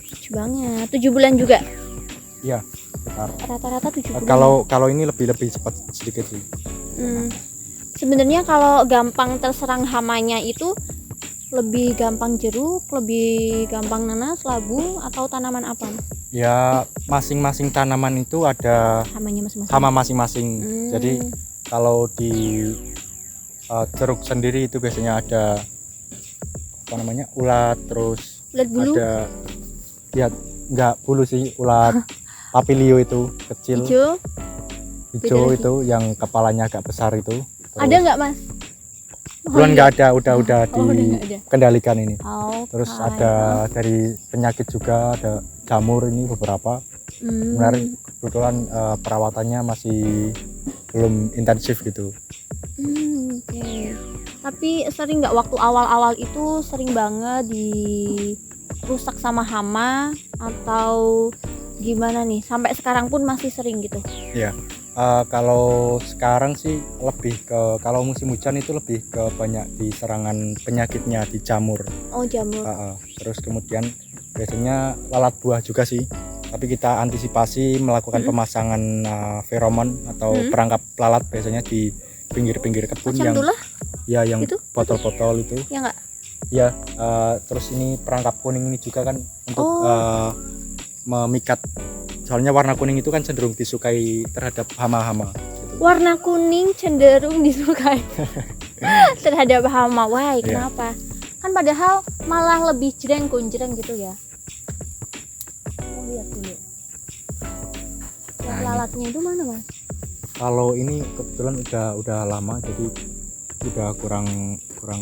Lucu banget. 7 bulan juga. Ya, sekitar. Rata-rata 7 bulan. Kalau ini lebih cepat sedikit sih. Sebenarnya kalau gampang terserang hamanya itu lebih gampang jeruk, lebih gampang nanas, labu, atau tanaman apa? Ya masing-masing tanaman itu ada Hamanya masing-masing. hama masing-masing. Hmm. Jadi kalau di jeruk sendiri itu biasanya ada ulat, terus Ulat bulu, ada ya nggak bulu sih, ulat papilio itu kecil, hijau. hijau Beda itu yang kepalanya agak besar itu. Ada nggak Mas? Belum, nggak ada, udah Oh, udah nggak ada. dikendalikan ini. Oh, Terus ada dari penyakit juga, ada jamur ini beberapa. Menarik, kebetulan perawatannya masih belum intensif gitu. Oke. Tapi sering nggak waktu awal-awal itu sering banget dirusak sama hama atau gimana nih? Sampai sekarang pun masih sering gitu. Ya, kalau sekarang sih lebih ke, kalau musim hujan itu lebih ke banyak di serangan penyakitnya di jamur. Oh, jamur. Terus kemudian biasanya lalat buah juga sih. Tapi kita antisipasi melakukan pemasangan feromon atau perangkap lalat biasanya di pinggir-pinggir kebun Macam yang itulah ya yang itu? botol-botol itu. Ya nggak? Ya, terus ini perangkap kuning ini juga kan untuk memikat. Soalnya warna kuning itu kan cenderung disukai terhadap hama-hama gitu. Warna kuning cenderung disukai terhadap hama. Wah, Iya. kenapa? Kan padahal malah lebih jreng-kunjreng gitu ya. Mau lihat dulu. Yang Nah, ini. lalatnya itu mana, Mas? Kalau ini kebetulan udah lama jadi udah kurang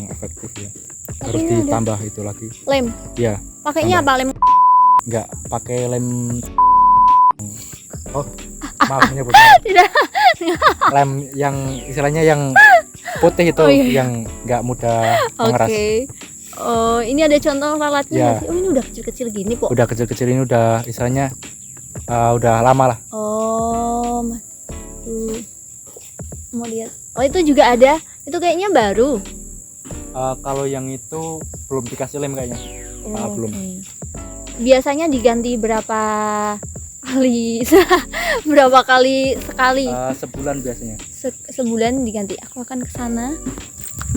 efektif ya. Tapi Harus ini ada ditambah itu lagi. lem. Ya, Pakainya apa lem? nggak pakai lem. Oh, maaf menyebut. Tidak. Lem yang istilahnya yang putih itu, Oh, iya. yang nggak mudah mengeras. Oke. Oh, ini ada contoh lalatnya Ya. nggak sih? Oh, ini udah kecil-kecil gini, Pok. Udah kecil-kecil ini udah istilahnya udah lama lah. Oh, Mas. Tuh. Mau lihat. Oh, itu juga ada. Itu kayaknya baru. Kalau yang itu belum dikasih lem kayaknya. Belum. Oke. Biasanya diganti berapa kali? Berapa kali sekali? Sebulan biasanya. Sebulan diganti. Aku akan ke sana.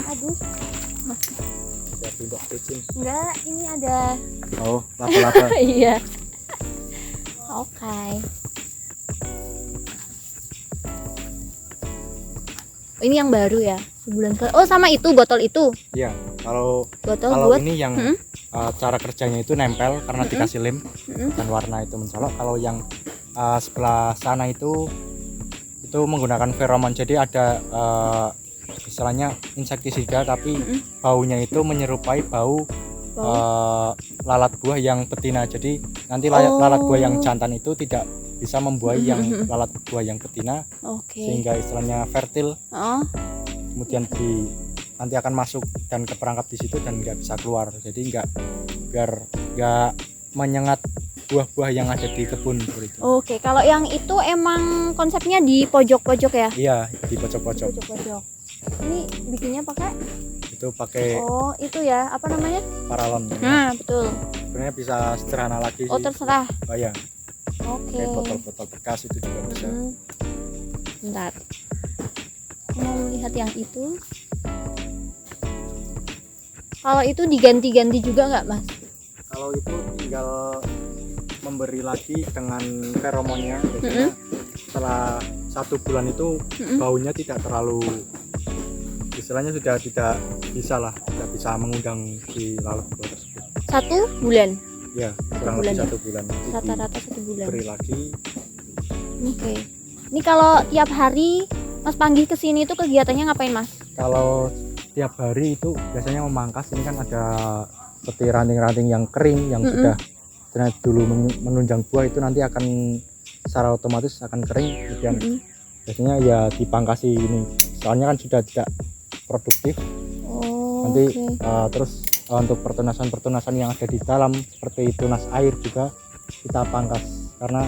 Aduh, Udah pindah cicing. enggak, ini ada. Oh, laba-laba. Iya. Oke. Oh, ini yang baru ya, sebulan sekali. Oh, sama itu botol itu. Iya, kalau Botol kalau buat ini yang cara kerjanya itu nempel karena dikasih lem Mm-mm. dan warna itu mencolok. Kalau yang sebelah sana itu menggunakan feromon, jadi ada istilahnya insektisida tapi baunya itu menyerupai bau lalat buah yang betina. Jadi nanti lalat buah yang jantan itu tidak bisa membuahi yang lalat buah yang betina, Oke. sehingga istilahnya fertil. Oh, Kemudian nanti akan masuk dan keperangkap di situ dan nggak bisa keluar. Jadi biar nggak menyengat buah-buah yang ada di kebun seperti itu. oke. Kalau yang itu emang konsepnya di pojok-pojok ya? Iya, di pojok-pojok Pojok-pojok. Ini bikinnya pakai? itu pakai Oh, itu ya. Apa namanya? paralon. Nah, betul. Sebenarnya bisa sederhana lagi Oh, sih. terserah. Oh ya, Oke. kayak botol-botol bekas itu juga bisa. Bentar. Mau melihat yang itu. Kalau itu diganti-ganti juga nggak, Mas? Kalau itu tinggal memberi lagi dengan feromonnya. Biasanya setelah 1 bulan itu baunya tidak terlalu, istilahnya sudah tidak bisa mengundang si lalat buah tersebut. 1 bulan. Ya, kurang bulan lebih ya? 1 bulan. Nanti Rata-rata 1 bulan. diberi lagi. Oke. Ini kalau tiap hari Mas panggil ke sini itu kegiatannya ngapain, Mas? Kalau tiap hari itu biasanya memangkas. Ini kan ada seperti ranting-ranting yang kering yang sudah dulu menunjang buah, itu nanti akan secara otomatis akan kering. Kemudian biasanya ya dipangkasi ini, soalnya kan sudah tidak produktif. Oh, Nanti oke. terus untuk pertunasan yang ada di dalam seperti tunas air juga kita pangkas, karena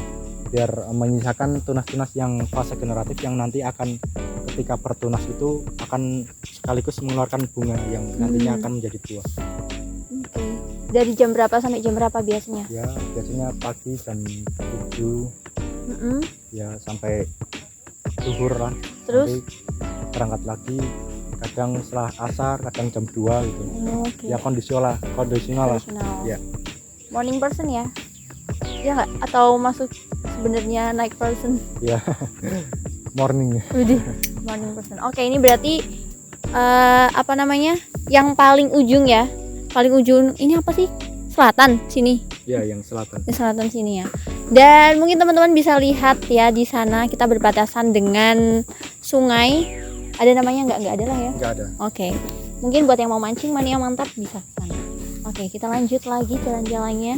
biar menyisakan tunas-tunas yang fase generatif yang nanti akan ketika bertunas itu akan sekaligus mengeluarkan bunga yang nantinya akan menjadi buah. Oke. Dari jam berapa sampai jam berapa biasanya? Ya biasanya pagi jam 7 ya sampai zuhur lah. Terus? Nanti berangkat lagi, kadang setelah asar, kadang jam 2 gitu. Oke. Ya kondisional lah. Tradisional. Ya. Morning person ya? Ya nggak? Atau masuk sebenarnya night person? Ya. Morning. Widih, morning person. Oke, ini berarti apa namanya? Yang paling ujung ya? Paling ujung ini apa sih? Selatan sini. Ya, yang selatan. Di selatan sini ya. Dan mungkin teman-teman bisa lihat ya, di sana kita berbatasan dengan sungai. Ada namanya nggak ada lah ya? Enggak ada. Oke. Mungkin buat yang mau mancing, mania mantap bisa ke sana. Oke, kita lanjut lagi jalan-jalannya.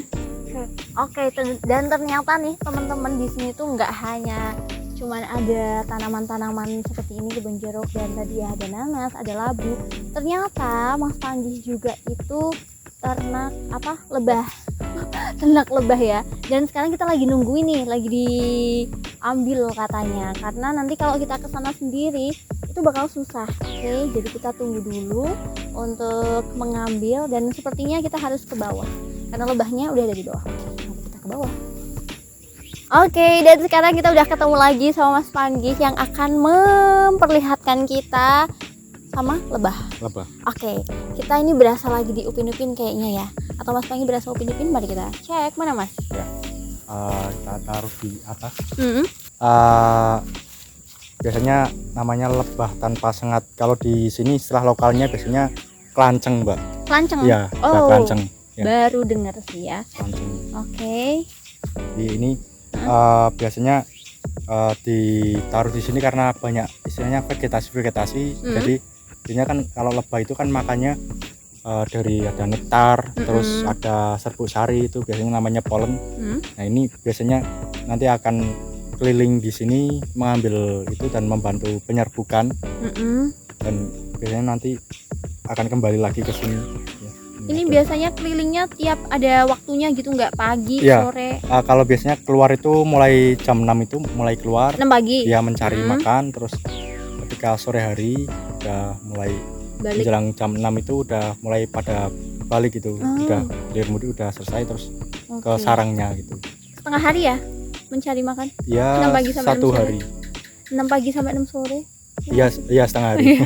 Oke, dan ternyata nih teman-teman di sini tuh nggak hanya cuman ada tanaman-tanaman seperti ini, kebun jeruk, dan tadi ada nanas, ada labu. Ternyata Mas Panji juga itu ternak lebah. Ternak lebah ya. Dan sekarang kita lagi nunggu ini, lagi diambil katanya. Karena nanti kalau kita ke sana sendiri itu bakal susah. Oke, jadi kita tunggu dulu untuk mengambil, dan sepertinya kita harus ke bawah. Karena lebahnya udah ada di bawah. Oke, nanti kita ke bawah. Oke, dan sekarang kita udah ketemu lagi sama Mas Panggih yang akan memperlihatkan kita sama lebah. Oke, kita ini berasa lagi di Upin Ipin kayaknya ya. Atau Mas Panggih berasa Upin Ipin? Mari kita cek. Mana Mas? Ya. Kita taruh di atas. Biasanya namanya lebah tanpa sengat. Kalau di sini istilah lokalnya biasanya kelanceng, Mbak. Kelanceng? Iya, oh, kelanceng. Ya. Baru dengar sih ya. Kelanceng. Oke. Jadi ini biasanya ditaruh di sini karena banyak istilahnya vegetasi. Jadi biasanya kan kalau lebah itu kan makannya dari ada nektar, terus ada serbuk sari, itu biasanya namanya polen. Nah ini biasanya nanti akan keliling di sini mengambil itu dan membantu penyerbukan. Dan biasanya nanti akan kembali lagi ke sini. Ya, ini biasanya kelilingnya tiap ada waktunya gitu, nggak pagi, ya, sore? Kalau biasanya keluar itu mulai jam 6 itu mulai keluar. 6 pagi? Ya, mencari makan, terus ketika sore hari udah mulai balik. Menjelang jam 6 itu udah mulai pada balik gitu. Udah hilir mudik udah selesai, terus ke sarangnya gitu. Setengah hari ya mencari makan? Ya, 6 pagi sampai 1 hari. 6 pagi sampai 6 sore? Iya, setengah hari.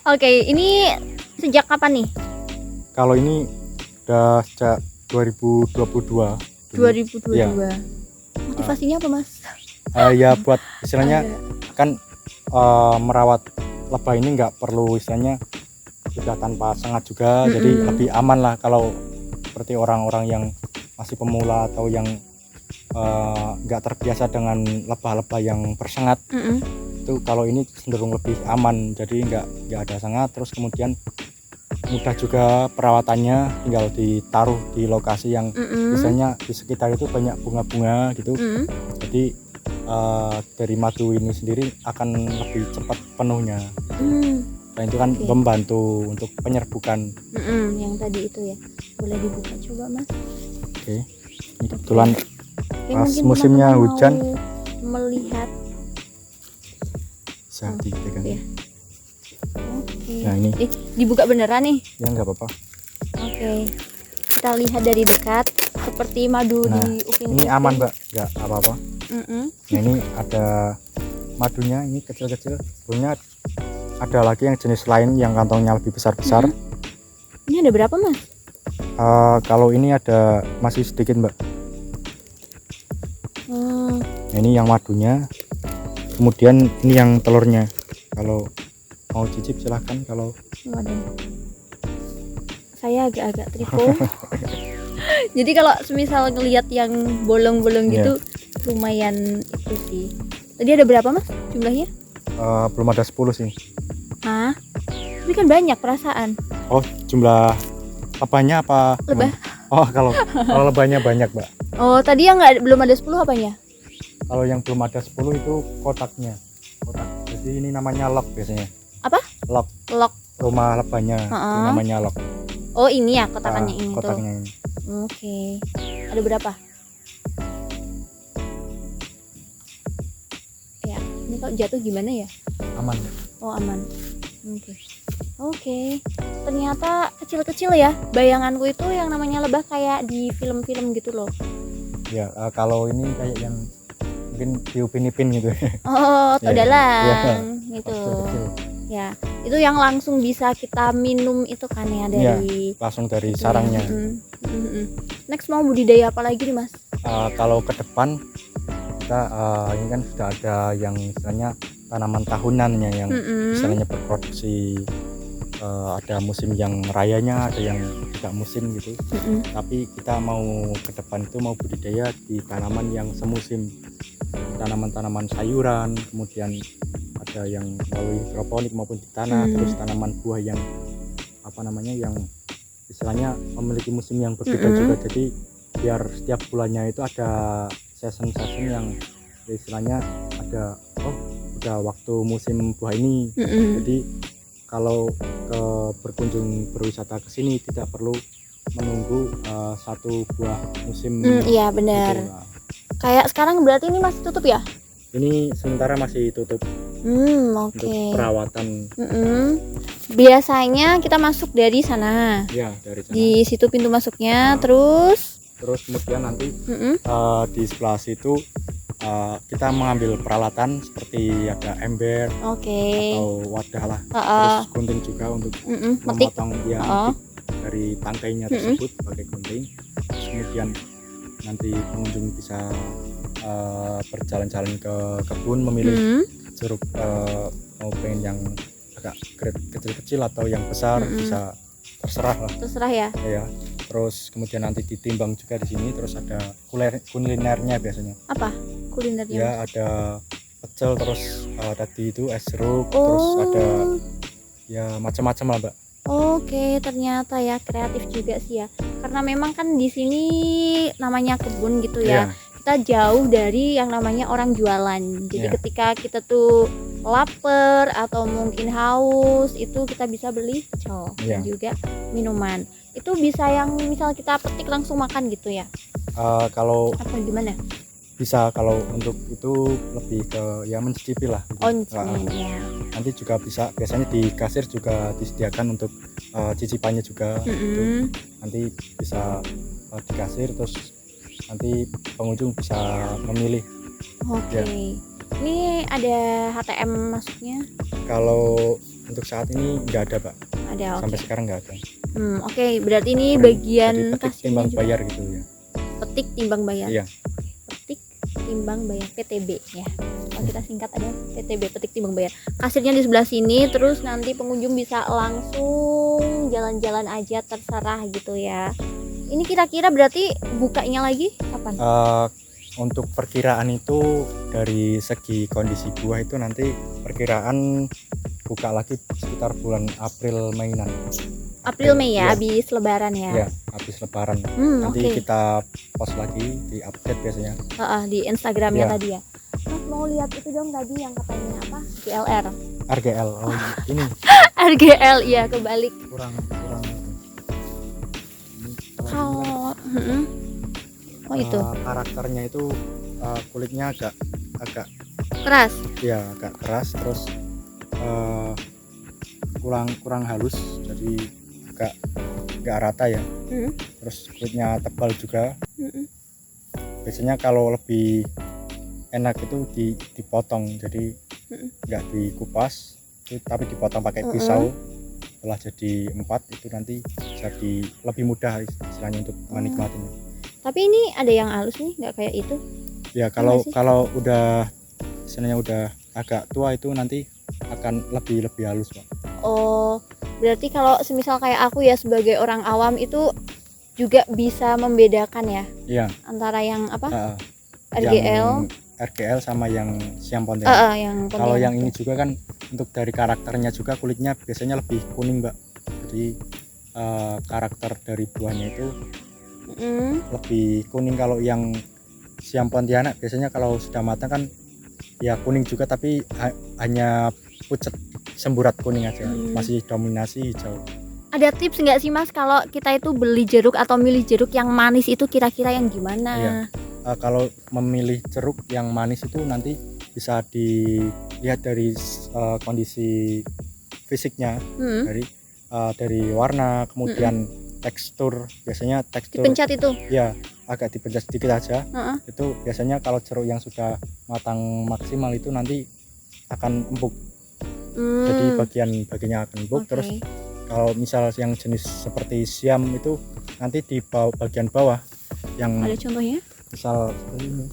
Oke, ini sejak kapan nih? Kalau ini udah sejak 2022. 2022. Ya. Motivasinya apa, Mas? Ya buat istilahnya kan merawat lebah ini nggak perlu istilahnya sudah tanpa sengat juga, jadi lebih aman lah kalau seperti orang-orang yang masih pemula atau yang nggak terbiasa dengan lebah-lebah yang bersengat. Itu kalau ini cenderung lebih aman, jadi nggak ada sengat, terus kemudian mudah juga perawatannya, tinggal ditaruh di lokasi yang biasanya di sekitar itu banyak bunga-bunga gitu. Jadi dari madu ini sendiri akan lebih cepat penuhnya. Nah itu kan membantu untuk penyerbukan. Yang tadi itu ya, boleh dibuka coba Mas. Oke, ini kebetulan pas musimnya hujan. Melihat saat dipegang. Ya. Oke. Nah ini. Dibuka beneran nih? Ya nggak apa-apa. Oke. Kita lihat dari dekat seperti madu di Upin Ipin. Ini aman Mbak, nggak apa-apa. Nah ini ada madunya, ini kecil-kecil. Punya ada lagi yang jenis lain yang kantongnya lebih besar-besar. Ini ada berapa Mas? Kalau ini ada masih sedikit Mbak. Nah, ini yang madunya. Kemudian ini yang telurnya. Kalau mau cicip silahkan. Kalau saya agak-agak tripo. Jadi kalau semisal ngelihat yang bolong-bolong gitu, lumayan itu sih. Tadi ada berapa Mas jumlahnya? Belum ada 10 sih. Hah? Ini kan banyak perasaan. Oh, jumlah lebahnya apa? Lebah. Oh, kalau lebahnya banyak Mbak. Oh, tadi yang belum ada 10 apanya? Kalau yang belum ada 10 itu kotaknya. Kotak. Jadi ini namanya log biasanya. Apa? Log. Rumah lebahnya. Itu namanya log. Oh, ini ya kotakannya ini kotaknya tuh. Ini. Oke. Ada berapa? Ya, ini kalau jatuh gimana ya? Aman. Oh, aman. Oke. Ternyata kecil-kecil ya. Bayanganku itu yang namanya lebah kayak di film-film gitu loh. Ya, kalau ini kayak yang mungkin di Upin Ipin gitu. Oh, todalang. Ya, gitu. Kecil. Ya, itu yang langsung bisa kita minum itu kan ya dari langsung dari sarangnya. Next mau budidaya apa lagi nih Mas? Kalau ke depan kita ini kan sudah ada yang istilahnya tanaman tahunannya yang istilahnya berproduksi, ada musim yang rayanya, ada yang tidak musim gitu. Tapi kita mau ke depan itu mau budidaya di tanaman yang semusim, tanaman-tanaman sayuran, kemudian ada yang melalui hidroponik maupun di tanah, terus tanaman buah yang yang istilahnya memiliki musim yang berbeda juga. Jadi biar setiap bulannya itu ada season-season yang istilahnya ada udah waktu musim buah ini. Jadi kalau berkunjung berwisata ke sini tidak perlu menunggu satu buah musim. Iya benar. Gitu. Nah, Kayak sekarang berarti ini masih tutup ya? ini sementara masih tutup Oke. untuk perawatan. Biasanya kita masuk dari sana. Ya, dari sana. Di situ pintu masuknya, terus Kemudian nanti di sebelah situ kita mengambil peralatan seperti ada ember atau wadah lah, terus gunting juga untuk metik. memotong metik dari tangkainya tersebut pakai gunting. Terus kemudian nanti pengunjung bisa berjalan-jalan ke kebun memilih jeruk, mau pengen yang agak kecil-kecil atau yang besar, bisa terserah lah. Terserah ya. Ya. Terus kemudian nanti ditimbang juga di sini. Terus ada kulinernya biasanya. Apa kulinernya? Ya, ada pecel, terus tadi itu es jeruk, terus ada ya macam-macam lah, Mbak. Oke, ternyata ya kreatif juga sih ya. Karena memang kan di sini namanya kebun gitu ya. Kita jauh dari yang namanya orang jualan. Jadi ketika kita tuh lapar atau mungkin haus, itu kita bisa beli pecel dan juga minuman. Itu bisa yang misal kita petik langsung makan gitu ya. Kalau apa gimana? Bisa, kalau untuk itu lebih ke ya mencicipi lah. Ya. Nanti juga bisa, biasanya di kasir juga disediakan untuk cicipannya juga. Itu nanti bisa di kasir, terus nanti pengunjung bisa memilih. Oke. Ini ada HTM masuknya? Kalau untuk saat ini nggak ada, Pak. Ada. Sampai sekarang nggak ada. Oke, berarti ini bagian petik timbang bayar gitu ya. Petik timbang bayar. Iya. Petik timbang bayar, PTB ya. Kalau kita singkat ada PTB, petik timbang bayar. Kasirnya di sebelah sini, terus nanti pengunjung bisa langsung jalan-jalan aja terserah gitu ya. Ini kira-kira berarti bukanya lagi kapan? Untuk perkiraan itu dari segi kondisi buah itu nanti perkiraan buka lagi sekitar bulan April Mei nanti. April Mei ya, habis lebaran ya. Iya, habis lebaran. Nanti kita post lagi di update biasanya. Di Instagramnya tadi ya. Mas mau lihat itu dong tadi yang katanya apa? GLR. RGL. Ini. RGL iya, kebalik. Kurang. Itu. Karakternya itu kulitnya agak keras. Ya, agak keras, terus kurang halus, jadi agak rata ya. Terus kulitnya tebal juga. Biasanya kalau lebih enak itu dipotong, jadi nggak dikupas, tapi dipotong pakai pisau. Setelah jadi 4 itu nanti jadi lebih mudah istilahnya untuk menikmatinya. Tapi ini ada yang halus nih, nggak kayak itu? Ya, kalau udah istilahnya udah agak tua itu nanti akan lebih halus, Pak. Oh, berarti kalau semisal kayak aku ya sebagai orang awam itu juga bisa membedakan ya? Iya. Antara yang apa? RGL. RGL sama yang Siam Pontianak. Kalau yang ini juga kan untuk dari karakternya juga kulitnya biasanya lebih kuning, Mbak. Jadi karakter dari buahnya itu lebih kuning. Kalau yang Siam Pontianak biasanya kalau sudah matang kan ya kuning juga, tapi hanya pucat semburat kuning aja, masih dominasi hijau. Ada tips nggak sih Mas kalau kita itu beli jeruk atau milih jeruk yang manis itu kira-kira yang gimana? Iya. Kalau memilih jeruk yang manis itu nanti bisa dilihat dari kondisi fisiknya, dari warna, kemudian tekstur. Biasanya tekstur dipencet itu? Ya, agak dipencet sedikit aja. Itu biasanya kalau jeruk yang sudah matang maksimal itu nanti akan empuk. Jadi bagiannya akan empuk. Terus kalau misal yang jenis seperti Siam itu nanti di bagian bawah yang ada contohnya? Misal seperti ini.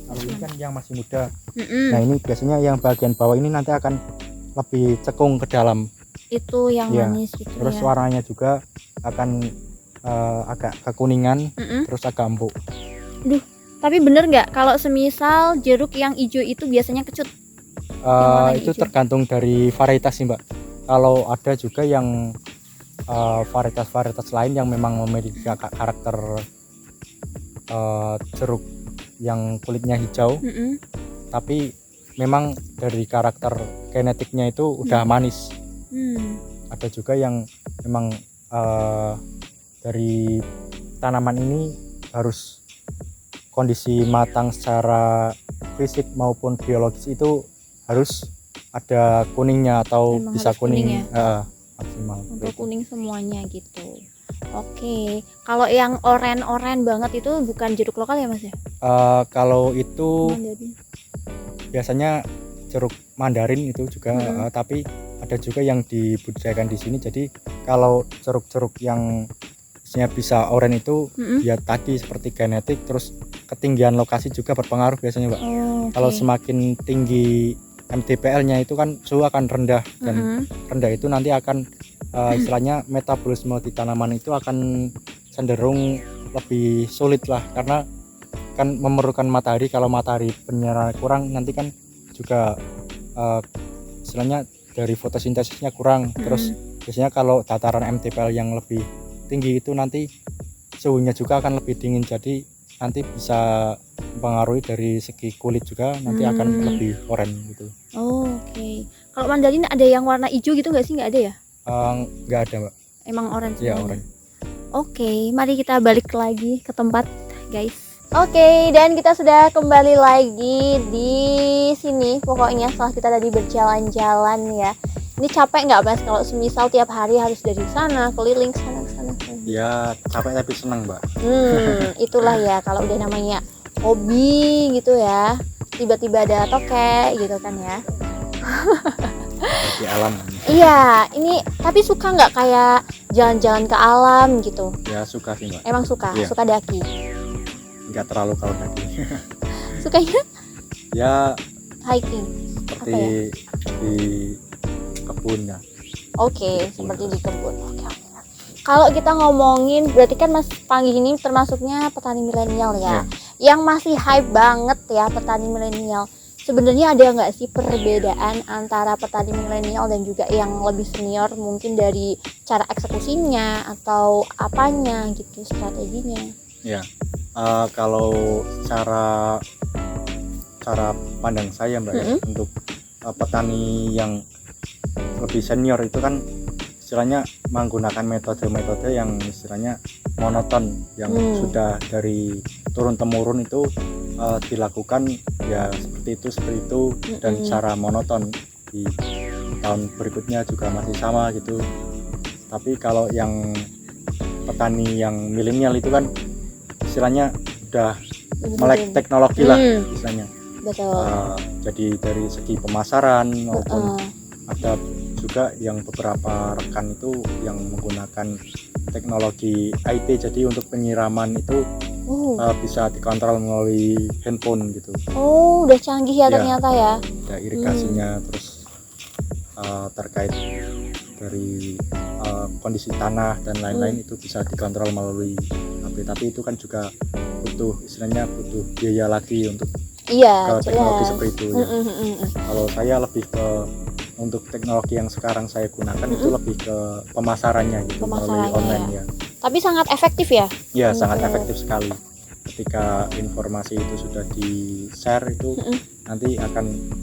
Kalau ini kan yang masih muda. Nah, ini biasanya yang bagian bawah ini nanti akan lebih cekung ke dalam. Itu yang manis gitu. Terus warnanya juga akan agak kekuningan, terus agak empuk. Tapi bener nggak kalau semisal jeruk yang hijau itu biasanya kecut? Itu hijau? Tergantung dari varietas sih, Mbak. Kalau ada juga yang varietas-varietas lain yang memang memiliki karakter jeruk yang kulitnya hijau, tapi memang dari karakter genetiknya itu udah manis. Ada juga yang memang dari tanaman ini harus kondisi matang secara fisik maupun biologis itu harus ada kuningnya atau Memang bisa harus kuning kuning maksimal. untuk kuning semuanya gitu. Oke, kalau yang oren banget itu bukan jeruk lokal ya Mas ya? Kalau itu Mandarin. biasanya jeruk Mandarin itu juga, tapi ada juga yang dibudidayakan di sini. Jadi kalau jeruk-jeruk yang biasanya bisa oren itu ya tadi seperti genetik, terus ketinggian lokasi juga berpengaruh biasanya, Mbak. Kalau semakin tinggi MTPL-nya itu kan suhu akan rendah, dan rendah itu nanti akan istilahnya metabolisme di tanaman itu akan cenderung lebih sulit lah, karena kan memerlukan matahari. Kalau matahari penyerahan kurang nanti kan juga istilahnya dari fotosintesisnya kurang. Terus biasanya kalau dataran MTPL yang lebih tinggi itu nanti suhunya juga akan lebih dingin, jadi nanti bisa mempengaruhi dari segi kulit juga, nanti akan lebih oren gitu. Oke. Kalau mandarin ada yang warna hijau gitu nggak sih? Nggak ada ya? Nggak ada, Mbak. Emang orange Ya, semuanya? oren. Oke, mari kita balik lagi ke tempat, guys. Oke, dan kita sudah kembali lagi di sini. Pokoknya setelah kita tadi berjalan-jalan ya. Ini capek nggak Mas kalau semisal tiap hari harus dari sana keliling sana. Ya capek tapi senang, Mbak. Itulah ya kalau udah namanya hobi gitu ya. Tiba-tiba ada tokek gitu kan ya. Di alam. Iya, ini tapi suka nggak kayak jalan-jalan ke alam gitu? Ya suka sih, Mbak. Emang suka, Iya. suka daki. Nggak terlalu kalau tadi. Sukanya Ya hiking. seperti di kebun ya. Oke, seperti di kebun. Oke. Kalau kita ngomongin, berarti kan Mas Panggi ini termasuknya petani milenial ya, yang masih hype banget ya petani milenial. Sebenarnya ada nggak sih perbedaan antara petani milenial dan juga yang lebih senior, mungkin dari cara eksekusinya atau apanya gitu, strateginya? Ya, kalau cara pandang saya, Mbak, ya, untuk petani yang lebih senior itu kan istilahnya menggunakan metode-metode yang istilahnya monoton, yang sudah dari turun temurun itu dilakukan ya seperti itu dan secara monoton di tahun berikutnya juga masih sama gitu. Tapi kalau yang petani yang milenial itu kan istilahnya udah melek teknologi lah istilahnya. Betul. Jadi dari segi pemasaran maupun ada juga yang beberapa rekan itu yang menggunakan teknologi IT, jadi untuk penyiraman itu bisa dikontrol melalui handphone gitu. Udah canggih ya ternyata ya. Ada irigasinya, terus terkait dari kondisi tanah dan lain-lain itu bisa dikontrol melalui HP. Tapi itu kan juga butuh biaya lagi untuk teknologi seperti itu ya. Kalau saya lebih ke untuk teknologi yang sekarang saya gunakan itu lebih ke pemasarannya gitu, melalui online ya. Tapi sangat efektif ya? Ya, sangat efektif sekali. Ketika informasi itu sudah di-share itu nanti akan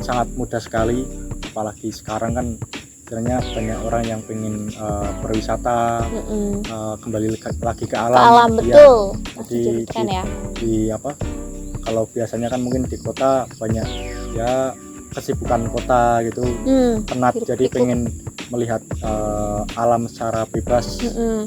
sangat mudah sekali. Apalagi sekarang kan sebenarnya banyak orang yang pengen berwisata, kembali lagi ke alam. Ke alam, betul. Jadi keren ya. Kalau biasanya kan mungkin di kota banyak ya kesibukan kota gitu, penat, jadi pengen melihat alam secara bebas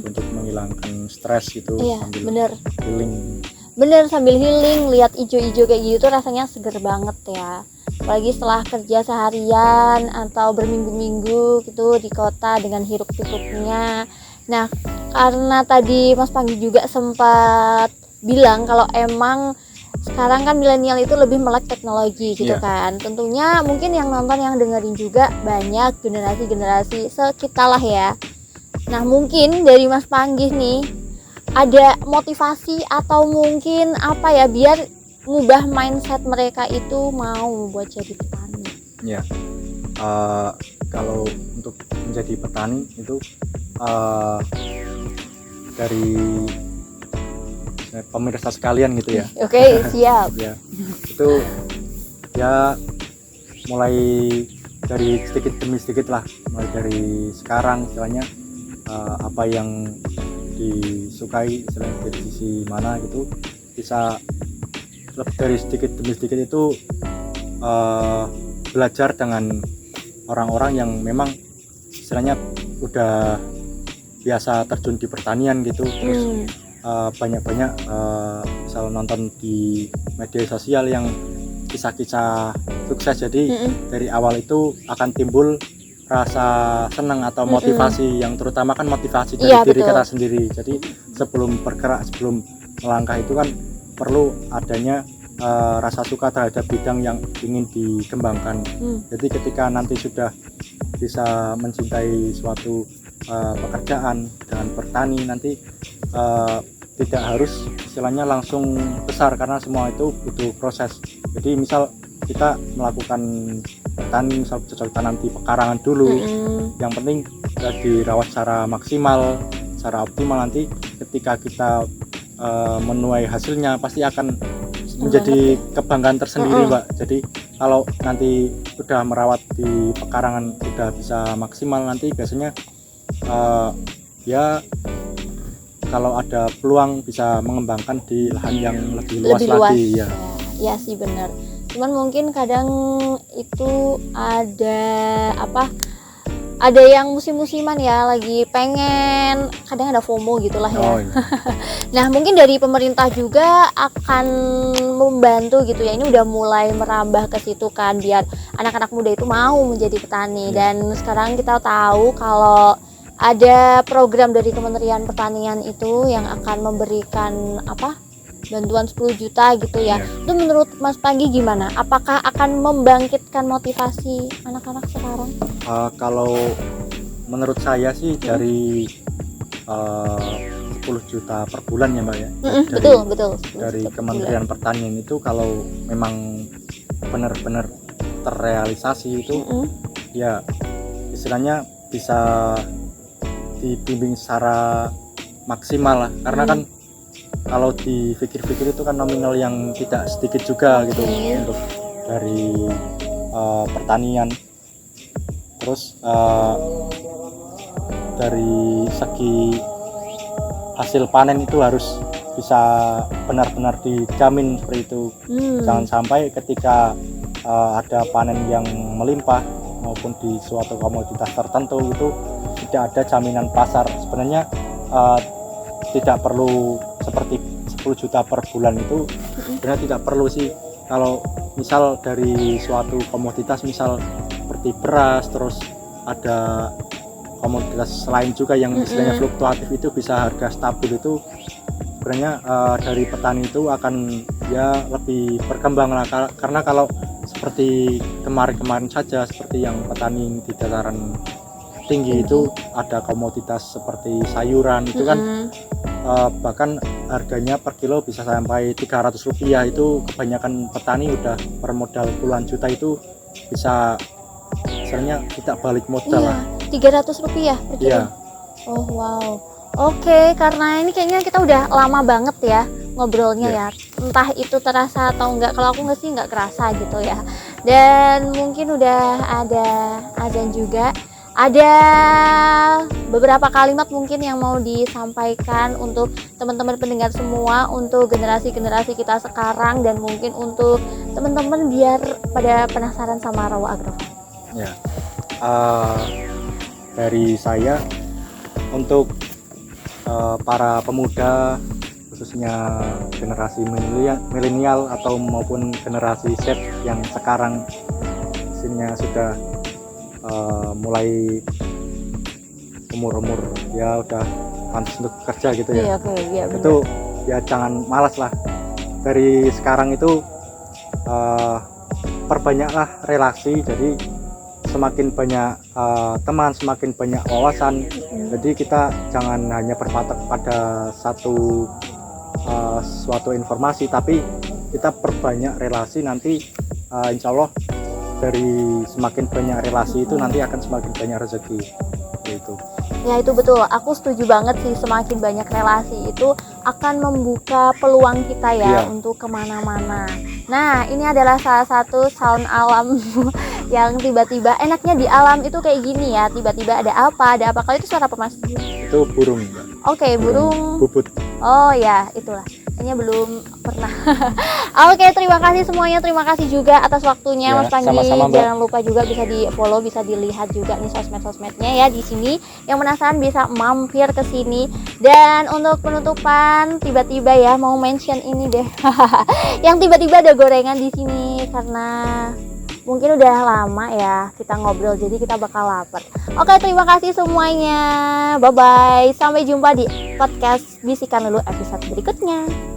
untuk menghilangkan stres gitu. Iya, sambil healing. Bener, sambil healing, lihat ijo-ijo kayak gitu rasanya seger banget ya. Apalagi setelah kerja seharian atau berminggu-minggu gitu di kota dengan hiruk-pikuknya. Nah, karena tadi Mas Panggi juga sempat bilang kalau emang sekarang kan milenial itu lebih melek teknologi gitu kan. Tentunya mungkin yang nonton, yang dengerin juga banyak generasi-generasi sekitar lah ya. Nah, mungkin dari Mas Panggi nih ada motivasi atau mungkin apa ya biar ngubah mindset mereka itu mau buat jadi petani. Ya, kalau untuk menjadi petani itu dari pemirsa sekalian gitu ya. Oke, siap. Ya itu ya mulai dari sedikit demi sedikit lah, mulai dari sekarang istilahnya apa yang disukai istilahnya dari sisi mana gitu, bisa lebih dari sedikit demi sedikit itu belajar dengan orang-orang yang memang istilahnya udah biasa terjun di pertanian gitu, terus banyak-banyak misal nonton di media sosial yang kisah-kisah sukses, jadi dari awal itu akan timbul rasa senang atau motivasi, yang terutama kan motivasi dari diri kita sendiri. Jadi sebelum bergerak, sebelum melangkah itu kan perlu adanya rasa suka terhadap bidang yang ingin dikembangkan. Jadi ketika nanti sudah bisa mencintai suatu pekerjaan dengan bertani, nanti tidak harus istilahnya langsung besar, karena semua itu butuh proses. Jadi misal kita melakukan bertani, misal cocok tanam di pekarangan dulu, yang penting dirawat secara maksimal, secara optimal. Nanti ketika kita menuai hasilnya pasti akan menjadi kebanggaan tersendiri, Mbak. Jadi kalau nanti udah merawat di pekarangan udah bisa maksimal, nanti biasanya ya kalau ada peluang bisa mengembangkan di lahan yang lebih luas lagi ya. Ya sih benar. Cuman mungkin kadang itu ada yang musim-musiman ya, lagi pengen, kadang ada FOMO gitulah ya. Oh, iya. Nah mungkin dari pemerintah juga akan membantu gitu ya, ini udah mulai merambah ke situ kan, biar anak-anak muda itu mau menjadi petani. Dan sekarang kita tahu kalau ada program dari Kementerian Pertanian itu yang akan memberikan bantuan 10 juta gitu ya. Itu menurut Mas Panggi gimana? Apakah akan membangkitkan motivasi anak-anak sekarang? Kalau menurut saya sih dari 10 juta per bulan ya, Mbak ya. Betul. Dari Kementerian Pertanian itu kalau memang benar-benar terrealisasi itu ya istilahnya bisa dibimbing secara maksimal lah, karena kan kalau dipikir-pikir itu kan nominal yang tidak sedikit juga gitu untuk dari pertanian. Terus dari segi hasil panen itu harus bisa benar-benar dijamin seperti itu. Jangan sampai ketika ada panen yang melimpah maupun di suatu komoditas tertentu itu tidak ada jaminan pasar. Sebenarnya tidak perlu seperti 10 juta per bulan itu, sebenarnya tidak perlu sih. Kalau misal dari suatu komoditas, misal seperti beras, terus ada komoditas lain juga yang istilahnya fluktuatif, itu bisa harga stabil, itu sebenarnya dari petani itu akan ya lebih berkembang lah. Karena kalau seperti kemarin-kemarin saja, seperti yang petani di dataran tinggi itu ada komoditas seperti sayuran itu kan bahkan harganya per kilo bisa sampai 300 rupiah. Itu kebanyakan petani udah per modal puluhan juta itu bisa misalnya tidak balik modal lah. 300 rupiah per kilo? Oh wow. Oke, karena ini kayaknya kita udah lama banget ya ngobrolnya ya. Entah itu terasa atau enggak, kalau aku sih enggak kerasa gitu ya. Dan mungkin udah ada azan juga. Ada beberapa kalimat mungkin yang mau disampaikan untuk teman-teman pendengar semua, untuk generasi-generasi kita sekarang, dan mungkin untuk teman-teman biar pada penasaran sama Rawa Agrofarm. Ya, dari saya untuk para pemuda, khususnya generasi milenial atau maupun generasi Z yang sekarang isinya sudah mulai umur ya udah pantas untuk kerja gitu ya. Itu ya jangan malas lah. Dari sekarang itu perbanyaklah relasi, jadi semakin banyak teman, semakin banyak wawasan. Jadi kita jangan hanya berpatok pada suatu informasi, tapi kita perbanyak relasi. Nanti insya Allah dari semakin banyak relasi itu nanti akan semakin banyak rezeki. Itu. Ya itu betul, aku setuju banget sih, semakin banyak relasi itu akan membuka peluang kita ya Iya. untuk kemana-mana. Nah ini adalah salah satu sound alam yang tiba-tiba enaknya di alam itu kayak gini ya, tiba-tiba ada apa kalau itu suara apa Mas? Itu burung, Mbak. Oke, burung. Bubut. Oh ya, itulah. Kayaknya belum pernah. Oke, terima kasih semuanya. Terima kasih juga atas waktunya Ya, Mas Panji. sama-sama, Mbak. Jangan lupa juga bisa di-follow, bisa dilihat juga nih sosmed-sosmednya ya di sini. Yang penasaran bisa mampir ke sini. Dan untuk penutupan tiba-tiba ya mau mention ini deh. Yang tiba-tiba ada gorengan di sini karena mungkin udah lama ya kita ngobrol, jadi kita bakal lapar. Oke, terima kasih semuanya. Bye-bye. Sampai jumpa di podcast Bisikan Lulu episode berikutnya.